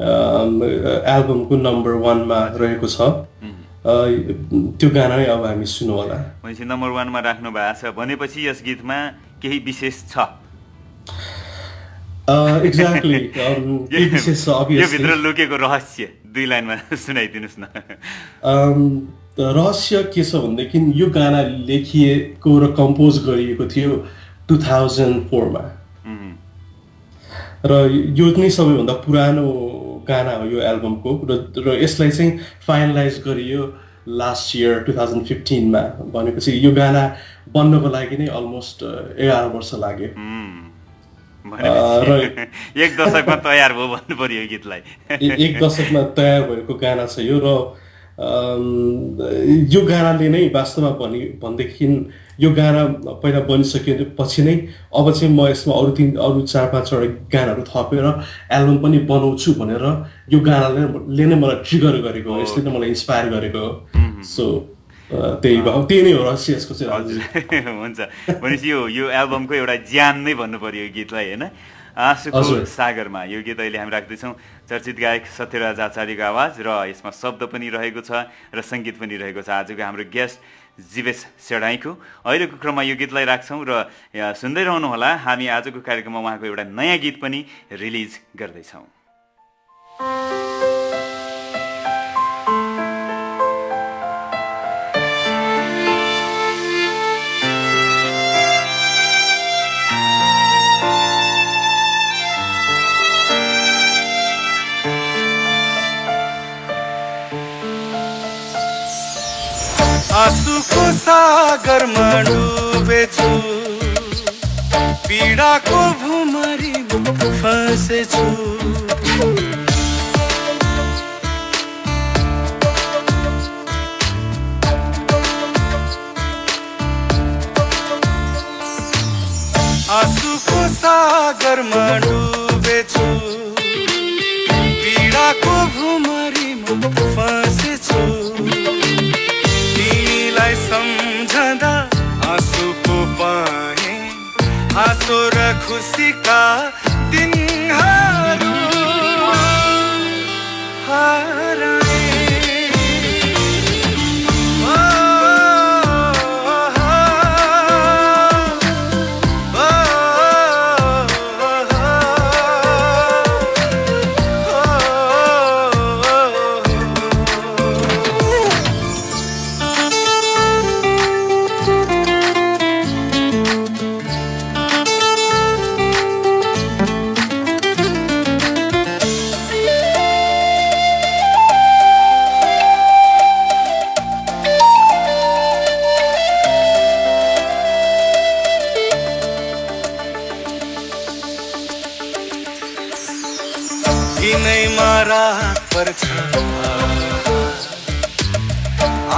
एल्बमको नम्बर 1 मा रहेको छ त्यो गाना नै अब हामी सुन्नु होला। भनेपछि नम्बर 1 मा राख्नु भएको छ भनेपछि यस गीतमा केही विशेष छ? एक्ज्याक्टली केही विशेष छ। यो भित्र लुकेको रहस्य 2 लाइनमा सुनाइदिनुस् न। रहस्य के छ भनेदेखि यो गाना लेखिएको र कम्पोज गरिएको थियो 2004 मा र यो नै सबैभन्दा पुरानो गाना हो यो एल्बमको र यसलाई चाहिँ फाइनलाइज गरियो लास्ट इयर 2015 मा। भनेपछि यो गाना बन्नको लागि नै अलमोस्ट 11 वर्ष लाग्यो। एक दशकमा तयार भयो भन्नु पर्यो यो गीतलाई। एक दशकमा तयार भएको गाना छ यो। र यो गानाले नै वास्तवमा भनेदेखि यो गाना पहिला बनिसकेपछि नै अब चाहिँ म यसमा अरू 4-5 गानाहरू थपेर एल्बम पनि बनाउँछु भनेर यो गानाले नै मलाई ट्रिगर गरेको हो, यसले नै मलाई इन्स्पायर गरेको हो। सो त्यही नै हो रहस्य यसको चाहिँ। हुन्छ, भनेपछि यो एल्बमको एउटा ज्यान नै भन्नु पर्यो यो गीतलाई, होइन? आँसुको सागरमा यो गीत अहिले हामी राख्दैछौँ। चर्चित गायक सत्यराज आचार्यको आवाज र यसमा शब्द पनि रहेको छ र सङ्गीत पनि रहेको छ आजको हाम्रो गेस्ट जीवेश सेडाईको। अहिलेको क्रममा यो गीतलाई राख्छौँ र सुन्दै रहनुहोला। हामी आजको कार्यक्रममा उहाँको एउटा नयाँ गीत पनि रिलिज गर्दैछौँ। आँसुको सागरमा डुबेछु, पीडाको भुमरीमा फसेछु। आँसुको सागरमा डुबेछु, पीडाको भुमरीमा फसेछु। सम्झदा आँसु पो पाएँ, आँसु र खुसीका दिनहरू हराएँ।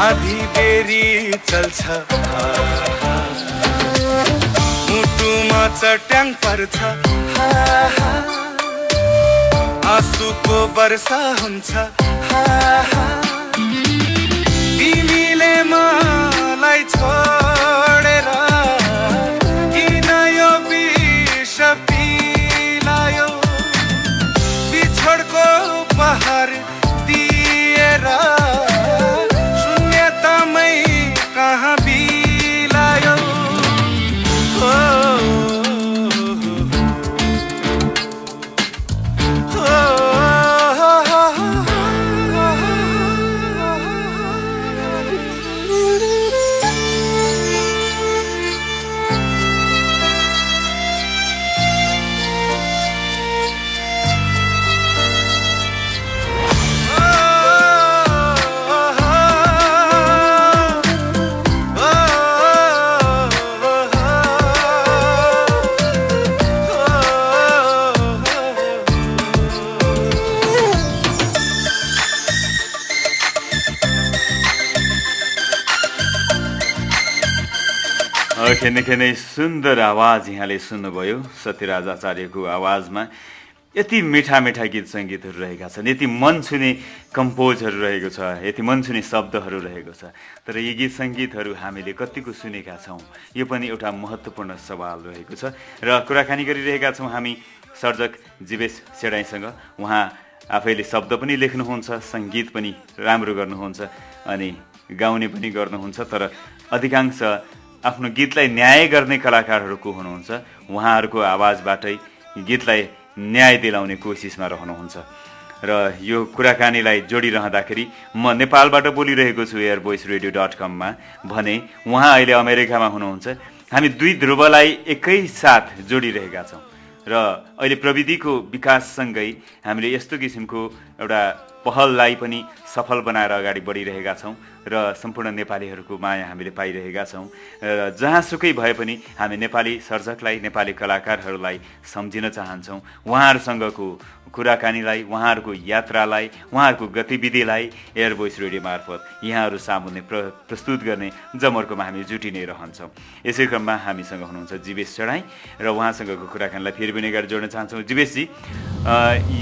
आधी बेरी चल्छ, मुटुमा चट्याङ पर्छ, आँसुको वर्षा हुन्छ। तिमीले मलाई छोडेर किन यो विष पिलायो, बिछोडको उपहार दिएर शून्यतामै कहाँ बिलायो। निकै नै सुन्दर आवाज यहाँले सुन्नुभयो सत्यराज आचार्यको आवाजमा। यति मिठा मिठा गीत सङ्गीतहरू रहेका छन्, यति मन छुने कम्पोजहरू रहेको छ, यति मन छुने शब्दहरू रहेको छ, तर यी गीत सङ्गीतहरू हामीले कतिको सुनेका छौँ, यो पनि एउटा महत्त्वपूर्ण सवाल रहेको छ। र कुराकानी गरिरहेका छौँ हामी सर्जक जीवेश सेडाईसँग। उहाँ आफैले शब्द पनि लेख्नुहुन्छ, सङ्गीत पनि राम्रो गर्नुहुन्छ अनि गाउने पनि गर्नुहुन्छ, तर अधिकांश आफ्नो गीतलाई न्याय गर्ने कलाकारहरू को हुनुहुन्छ, उहाँहरूको आवाजबाटै गीतलाई न्याय दिलाउने कोसिसमा रहनुहुन्छ। र यो कुराकानीलाई जोडिरहँदाखेरि म नेपालबाट बोलिरहेको छु airvoiceradio.com-मा भने उहाँ अहिले अमेरिकामा हुनुहुन्छ। हामी दुई ध्रुवलाई एकैसाथ जोडिरहेका छौँ र अहिले प्रविधिको विकाससँगै हामीले यस्तो किसिमको एउटा पहललाई पनि सफल बनाएर अगाडि बढिरहेका छौँ र सम्पूर्ण नेपालीहरूको माया हामीले पाइरहेका छौँ। र जहाँसुकै भए पनि हामी नेपाली सर्जकलाई, नेपाली कलाकारहरूलाई सम्झिन चाहन्छौँ। उहाँहरूसँगको कुराकानीलाई, उहाँहरूको यात्रालाई, उहाँहरूको गतिविधिलाई एयर भोइस रेडियो मार्फत यहाँहरू सामुन्ने प्रस्तुत गर्ने जमर्कोमा हामी जुटिनै रहन्छौँ। यसै क्रममा हामीसँग हुनुहुन्छ जीवेश सेडाई र उहाँसँगको कुराकानीलाई फेरि पनि अगाडि जोड्न चाहन्छौँ। जीवेशजी,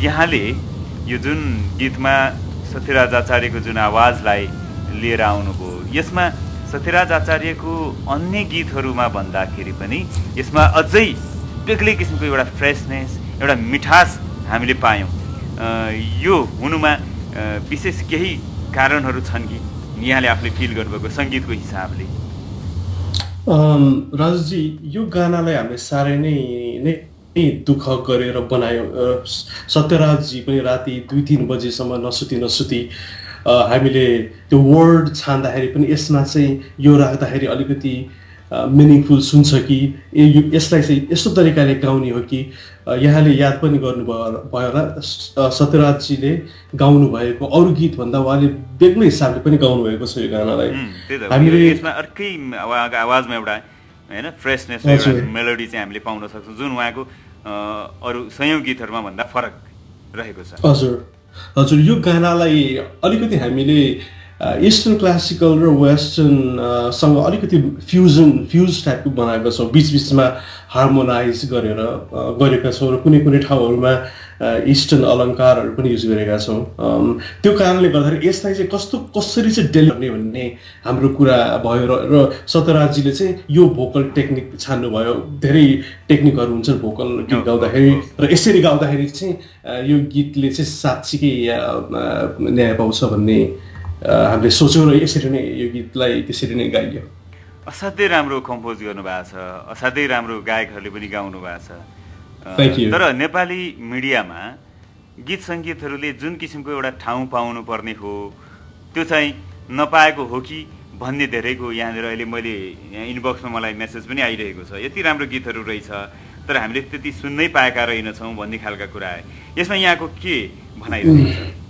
यहाँले यो जुन गीतमा सत्यराज आचार्यको जुन आवाजलाई लिएर आउनुभयो, यसमा सत्यराज आचार्यको अन्य गीतहरूमा भन्दाखेरि पनि यसमा अझै बेग्लै किसिमको एउटा फ्रेसनेस, एउटा मिठास हामीले पायौँ। यो हुनुमा विशेष केही कारणहरू छन् कि यहाँले आफूले फिल गर्नुभएको सङ्गीतको हिसाबले? राजुजी, यो गानालाई हामीले साह्रै नै दुःख गरेर बनायो। सत्यराजजी पनि राति 2-3 बजेसम्म नसुती हामीले त्यो वर्ड छान्दाखेरि पनि यसमा चाहिँ यो राख्दाखेरि अलिकति मिनिङफुल सुन्छ कि यसलाई चाहिँ यस्तो तरिकाले गाउने हो कि यहाँले याद पनि गर्नुभयो होला, सत्यराजजीले गाउनु भएको अरू गीतभन्दा उहाँले बेग्लै हिसाबले पनि गाउनु भएको छ यो गानालाई। हामीले यसमा अर्कै आवाजमा एउटा हैन फ्रेसनेस, मेलोडी चाहिँ हामीले पाउन सक्छौँ जुन उहाँको अरू सयौँ गीतहरूमा भन्दा फरक रहेको छ। हजुर, यो गानालाई अलिकति हामीले इस्टर्न क्लासिकल र वेस्टर्नसँग अलिकति फ्युज टाइपको बनाएको छौँ, बिचबिचमा हार्मोनाइज गरेका छौँ र कुनै ठाउँहरूमा इस्टर्न अलङ्कारहरू पनि युज गरेका छौँ। त्यो कारणले गर्दाखेरि यसलाई चाहिँ कसरी चाहिँ डेलिभर गर्ने भन्ने हाम्रो कुरा भयो र सत्यराजजीले चाहिँ यो भोकल टेक्निक छान्नुभयो। धेरै टेक्निकहरू हुन्छन् भोकल गीत गाउँदाखेरि र यसरी गाउँदाखेरि चाहिँ यो गीतले चाहिँ साँच्चीकै न्याय पाउँछ भन्ने हामीले सोच्यौँ र यसरी नै यो गीतलाई त्यसरी नै गाइयो। असाध्यै राम्रो कम्पोज गर्नुभएको छ, असाध्यै राम्रो गायकहरूले पनि गाउनु भएको छ। तर नेपाली मिडियामा गीत सङ्गीतहरूले जुन किसिमको एउटा ठाउँ पाउनु पर्ने हो त्यो चाहिँ नपाएको हो कि भन्ने धेरैको यहाँनिर अहिले मैले इनबक्समा मलाई मेसेज पनि आइरहेको छ, यति राम्रो गीतहरू रहेछ तर हामीले त्यति सुन्नै पाएका रहेनछौँ भन्ने खालका कुरा आए। यसमा यहाँको के भनाइरहेको छ?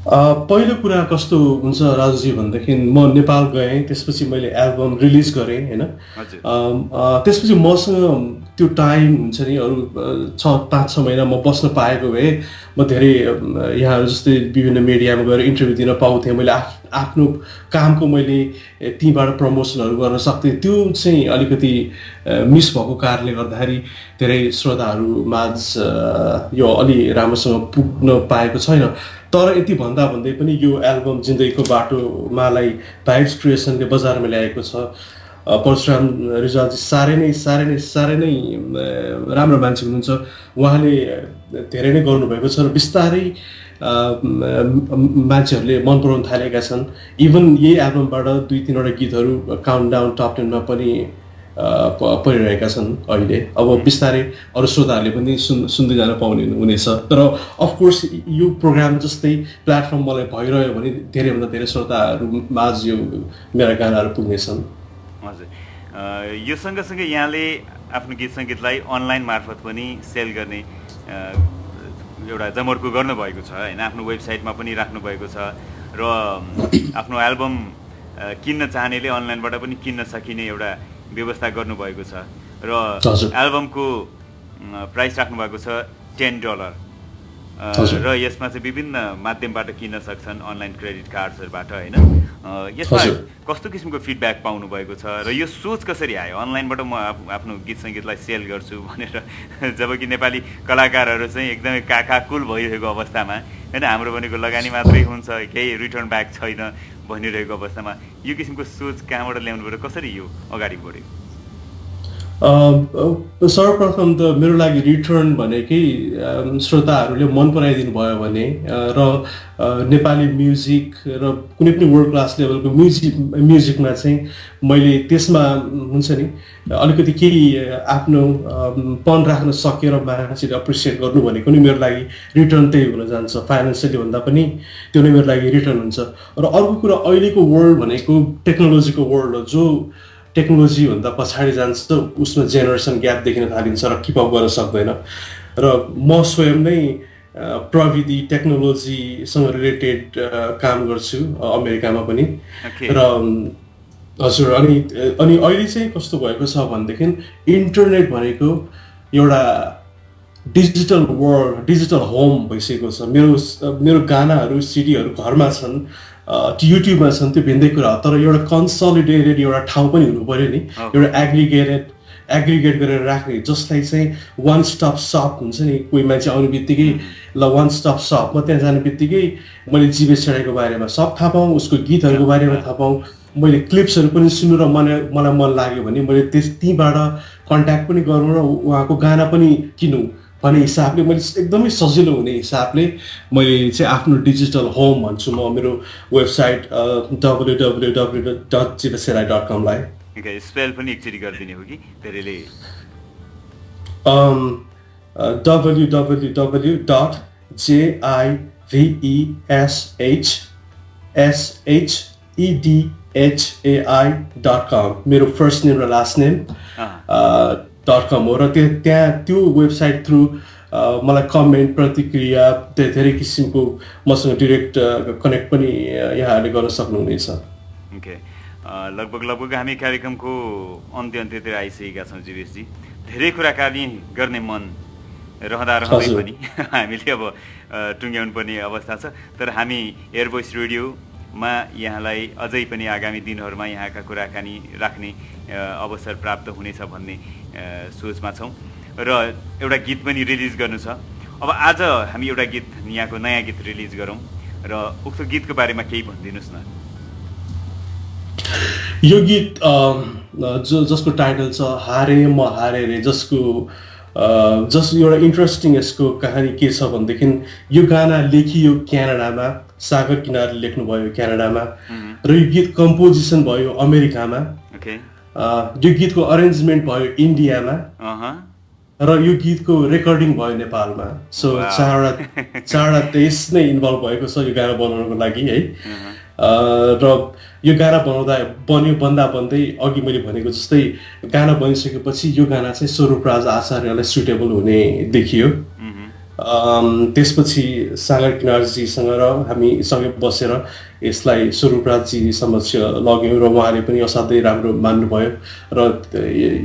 पहिलो कुरा कस्तो हुन्छ राजुजी भनेदेखि म नेपाल गएँ, त्यसपछि मैले एल्बम रिलिज गरेँ होइन। त्यसपछि मसँग त्यो टाइम हुन्छ नि, अरू 5-6 महिना म बस्न पाएको भए म धेरै यहाँहरू जस्तै विभिन्न मिडियामा गएर इन्टरभ्यू दिन पाउँथेँ। मैले आफ्नो कामको मैले त्यहीँबाट प्रमोसनहरू गर्न सक्थेँ। त्यो चाहिँ अलिकति मिस भएको कारणले गर्दाखेरि धेरै श्रोताहरू माझ यो अलि राम्रोसँग पुग्न पाएको छैन। तर यति भन्दै पनि यो एल्बम जिन्दगीको बाटोमालाई भाइब्स क्रिएसनले बजारमा ल्याएको छ। परशुराम रिजालजी साह्रै नै राम्रो मान्छे हुनुहुन्छ, उहाँले धेरै नै गर्नुभएको छ र बिस्तारै मान्छेहरूले मन पराउन थालेका छन्। इभन यही एल्बमबाट 2-3वटा गीतहरू काउन्टडाउन टप 10मा पनि परिरहेका छन् अहिले। अब बिस्तारै अरू श्रोताहरूले पनि सुन्दै जान पाउने हुनेछ। तर अफकोर्स यो प्रोग्राम जस्तै प्लेटफर्म मलाई भइरह्यो भने धेरैभन्दा धेरै श्रोताहरू माझ यो मेरा गानाहरू पुग्नेछन्। हजुर, यो सँगसँगै यहाँले आफ्नो गीत सङ्गीतलाई अनलाइन मार्फत पनि सेल गर्ने एउटा जमर्को गर्नुभएको छ होइन, आफ्नो वेबसाइटमा पनि राख्नुभएको छ र आफ्नो एल्बम किन्न चाहनेले अनलाइनबाट पनि किन्न सकिने एउटा व्यवस्था गर्नुभएको छ र एल्बमको प्राइस राख्नुभएको छ $10 हजुर। र यसमा चाहिँ विभिन्न माध्यमबाट किन्न सक्छन्, अनलाइन क्रेडिट कार्ड्सहरूबाट होइन। यसमा हजुर। कस्तो किसिमको फिडब्याक पाउनु भएको छ र यो सोच कसरी आयो अनलाइनबाट म आफ्नो गीत सङ्गीतलाई सेल गर्छु भनेर, जबकि नेपाली कलाकारहरू चाहिँ एकदमै काकाकुल भइरहेको अवस्थामा होइन, हाम्रो भनेको लगानी मात्रै हुन्छ, केही रिटर्न ब्याक छैन भनिरहेको अवस्थामा यो किसिमको सोच कहाँबाट ल्याउनु पर्यो, कसरी यो अगाडि बढ्यो? सर्वप्रथम त मेरो लागि रिटर्न भनेकै श्रोताहरूले मन पराइदिनु भयो भने र नेपाली म्युजिक र कुनै पनि वर्ल्ड क्लास लेभलको म्युजिकमा चाहिँ मैले त्यसमा हुन्छ नि अलिकति केही आफ्नो पन राख्न सकेर मान्छेले एप्रिसिएट गर्नु भनेको नि मेरो लागि रिटर्न त्यही हुन जान्छ। फाइनेन्सियली भन्दा पनि त्यो नै मेरो लागि रिटर्न हुन्छ। र अर्को कुरा अहिलेको वर्ल्ड भनेको टेक्नोलोजीको वर्ल्ड हो, जो टेक्नोलोजी भन्दा पछाडि जान्छ उसमा जेनेरेसन ग्याप देखिन थालिन्छ र किपअप गर्न सक्दैन। र म स्वयं नै प्रविधि टेक्नोलोजीसँग रिलेटेड काम गर्छु अमेरिकामा पनि। र हजुर, अनि अहिले चाहिँ कस्तो भएको छ भनेदेखि इन्टरनेट भनेको एउटा डिजिटल वर्ल्ड, डिजिटल होम भइसकेको छ। मेरो गानाहरू सिडीहरू घरमा छन्, युट्युबमा छन्, त्यो भिन्दै कुरा हो। तर एउटा कन्सोलिडेटेड एउटा ठाउँ पनि हुनु पऱ्यो नि, एउटा एग्रिगेट गरेर राख्ने, जसलाई चाहिँ वान स्टप सप हुन्छ नि। कोही मान्छे आउने बित्तिकै ल वान स्टप सप, म त्यहाँ जाने बित्तिकै मैले जीवेश सेनाको बारेमा सब थाहा पाऊँ, उसको गीतहरूको बारेमा थाहा पाऊँ, मैले क्लिप्सहरू पनि सुन्नु र मलाई मन लाग्यो भने मैले त्यहीँबाट कन्ट्याक्ट पनि गरौँ र उहाँको गाना पनि किनौँ भन्ने हिसाबले मैले एकदमै सजिलो हुने हिसाबले मैले चाहिँ आफ्नो डिजिटल होम भन्छु म मेरो वेबसाइट www.jivesserai.com लाई। स्पेल पनि एकचोटि गरिदिने हो कि धेरैले? www.jivesserai.com मेरो फर्स्ट नेम र लास्ट नेम .com हो। र त्यहाँ त्यो वेबसाइट थ्रु मलाई कमेन्ट प्रतिक्रिया धेरै किसिमको मसँग डिरेक्ट कनेक्ट पनि यहाँहरूले गर्न सक्नुहुनेछ। ओके, लगभग हामी कार्यक्रमको अन्त्यतिर आइसकेका छौँ जीवेशजी। धेरै कुराकानी गर्ने मन रहँदै पनि हामीले अब टुङ्ग्याउनु पर्ने अवस्था छ। तर हामी एयर भोइस रेडियोमा यहाँलाई अझै पनि आगामी दिनहरूमा यहाँका कुराकानी राख्ने अवसर प्राप्त हुनेछ भन्ने सोचमा छौँ र एउटा गीत पनि रिलिज गर्नु छ। अब आज हामी एउटा गीत, यहाँको नयाँ गीत रिलिज गरौँ र उक्त गीतको बारेमा केही भनिदिनुहोस् न। यो गीत जसको टाइटल छ हारे म हारे रे, जसको एउटा इन्ट्रेस्टिङ यसको कहानी के छ भनेदेखि यो गाना लेखियो क्यानाडामा, सागर किनारले लेख्नुभयो क्यानाडामा, र यो गीत कम्पोजिसन भयो अमेरिकामा, यो गीतको अरेन्जमेन्ट भयो इन्डियामा, र यो गीतको रेकर्डिङ भयो नेपालमा। सो चारवटा देश नै इन्भल्भ भएको छ यो गाना बनाउनको लागि है। र यो गाना बन्दै अघि मैले भनेको जस्तै गाना बनिसकेपछि यो गाना चाहिँ स्वरूपराज आचार्यलाई सुटेबल हुने देखियो। त्यसपछि सागर किनारजीसँग र हामी सँगै बसेर यसलाई स्वरूपराजजी समक्ष लग्यौँ र उहाँले पनि असाध्यै राम्रो मान्नुभयो। र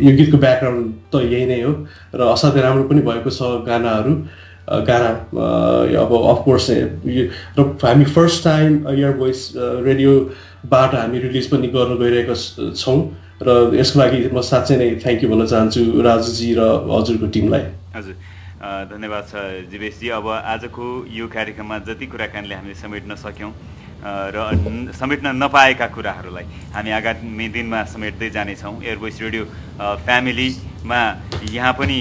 यो गीतको ब्याकग्राउन्ड त यही नै हो र असाध्यै राम्रो पनि भएको छ गाना। अब अफकोर्स र हामी फर्स्ट टाइम एयर भोइस रेडियोबाट हामी रिलिज पनि गर्न गइरहेका छौँ र यसको लागि म साँच्चै नै थ्याङ्क यू भन्न चाहन्छु राजुजी र हजुरको टिमलाई। हजुर, धन्यवाद छ जीवेशजी। अब आजको यो कार्यक्रममा जति कुराकानीले हामीले समेट्न सक्यौँ र समेट्न नपाएका कुराहरूलाई हामी आगामी दिनमा समेट्दै जानेछौँ। एयर भोइस रेडियो फ्यामिलीमा यहाँ पनि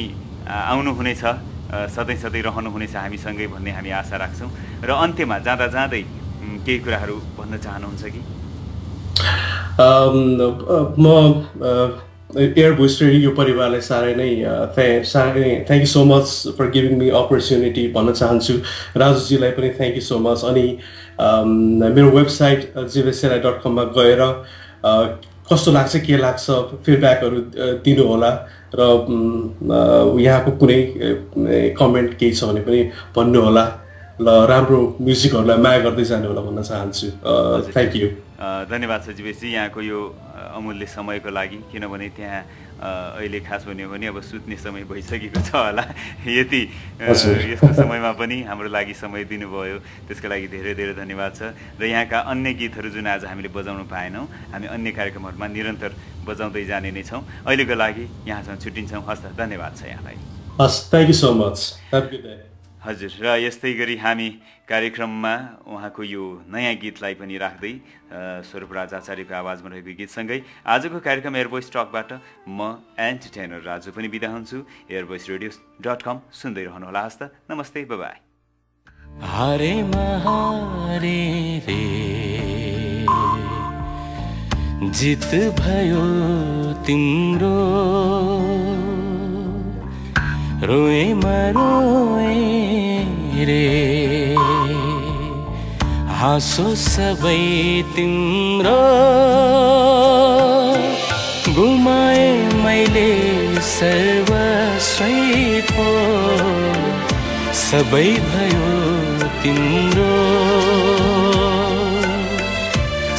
आउनुहुनेछ, सधैँ रहनुहुनेछ हामीसँगै भन्ने हामी आशा राख्छौँ। र अन्त्यमा जाँदै केही कुराहरू भन्न चाहनुहुन्छ कि? म एयर भोइस रेडियो परिवारलाई साह्रै नै thank you so much for giving me opportunity भन्न चाहन्छु। राजुजीलाई पनि थ्याङ्क यू सो मच। अनि मेरो वेबसाइट jivesserai.com मा गएर कस्तो लाग्छ के लाग्छ फिडब्याकहरू दिनुहोला र यहाँको कुनै कमेन्ट केही छ भने पनि भन्नुहोला ल। राम्रो म्युजिकहरूलाई माया गर्दै जानु होला भन्न चाहन्छु। Thank you. धन्यवाद छ जीवेशजी यहाँको यो अमूल्य समयको लागि, किनभने त्यहाँ अहिले खास भन्यो भने अब सुत्ने समय भइसकेको छ होला। यति यस्तो समयमा पनि हाम्रो लागि समय दिनुभयो, त्यसको लागि धेरै धेरै धन्यवाद छ। र यहाँका अन्य गीतहरू जुन आज हामीले बजाउन पाएनौँ, हामी अन्य कार्यक्रमहरूमा निरन्तर बजाउँदै जाने नै छौँ। अहिलेको लागि यहाँसँग छुट्टिन्छौँ। हस्, धन्यवाद छ यहाँलाई। हस्, thank you so much. Have good day. हजुर, र यस्तै गरी हामी कार्यक्रममा उहाँको यो नयाँ गीतलाई पनि राख्दै स्वरूपराज आचार्यको आवाजमा रहेको गीतसँगै आजको कार्यक्रम एयरभोइस टकबाट म एन्टरटेनर राजु पनि बिदा हुन्छु। airvoiceradio.com सुन्दै रहनुहोला। हस् त, नमस्ते, बाई। हारे महारे रे जित भयो तिम्रो, रोए मरोए रे हाँसो सबै तिम्रो, गुमाए मैले सर्वस्वै पो, सबै भयो तिम्रो,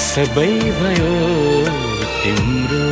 सबै भयो तिम्रो।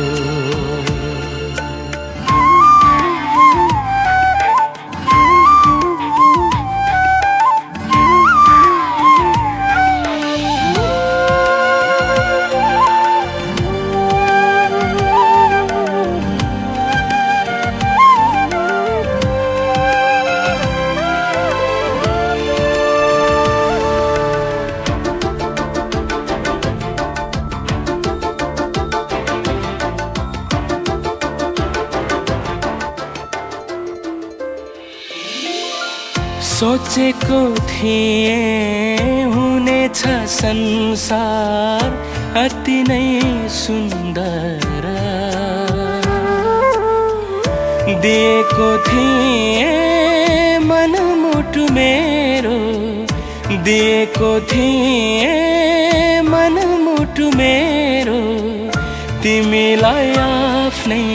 सोचेको थिएँ हुनेछ संसार अति नै सुन्दर, दिएको थिएँ मनमुटु मेरो, दिएको थिएँ मनमुटु मेरो, तिमीलाई आफ्नै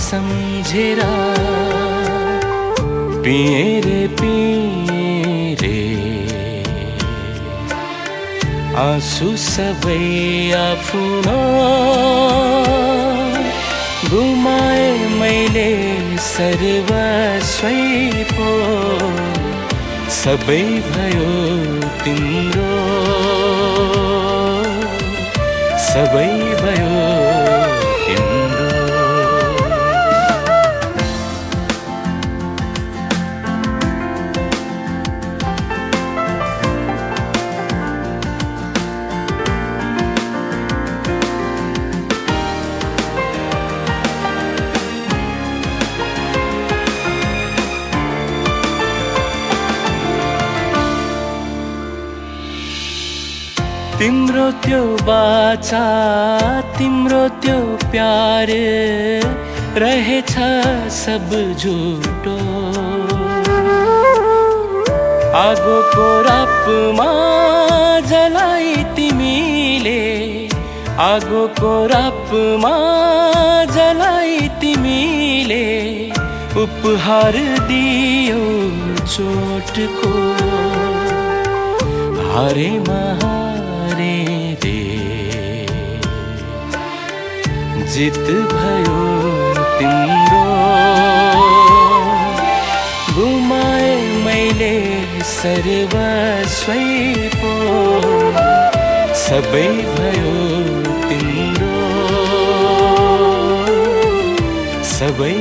सम्झेर पिए रे आँसु सबै आफ्नो, गुमाए मैले सर्वस्वै पो, सबै भयो तिम्रो, सबै भयो तिम्रो। तिम्रो त्यो बाचा, तिम्रो त्यो प्यार रहेछ सब झुटो, आगोको रापमा जलाई तिमीले, आगोको रापमा जलाई तिमीले, उपहार दियो चोटको। हारे महारे रे जित भयो तिम्रो, गुमाए मैले सर्वस्वै पो, सबै भयो तिम्रो, सबै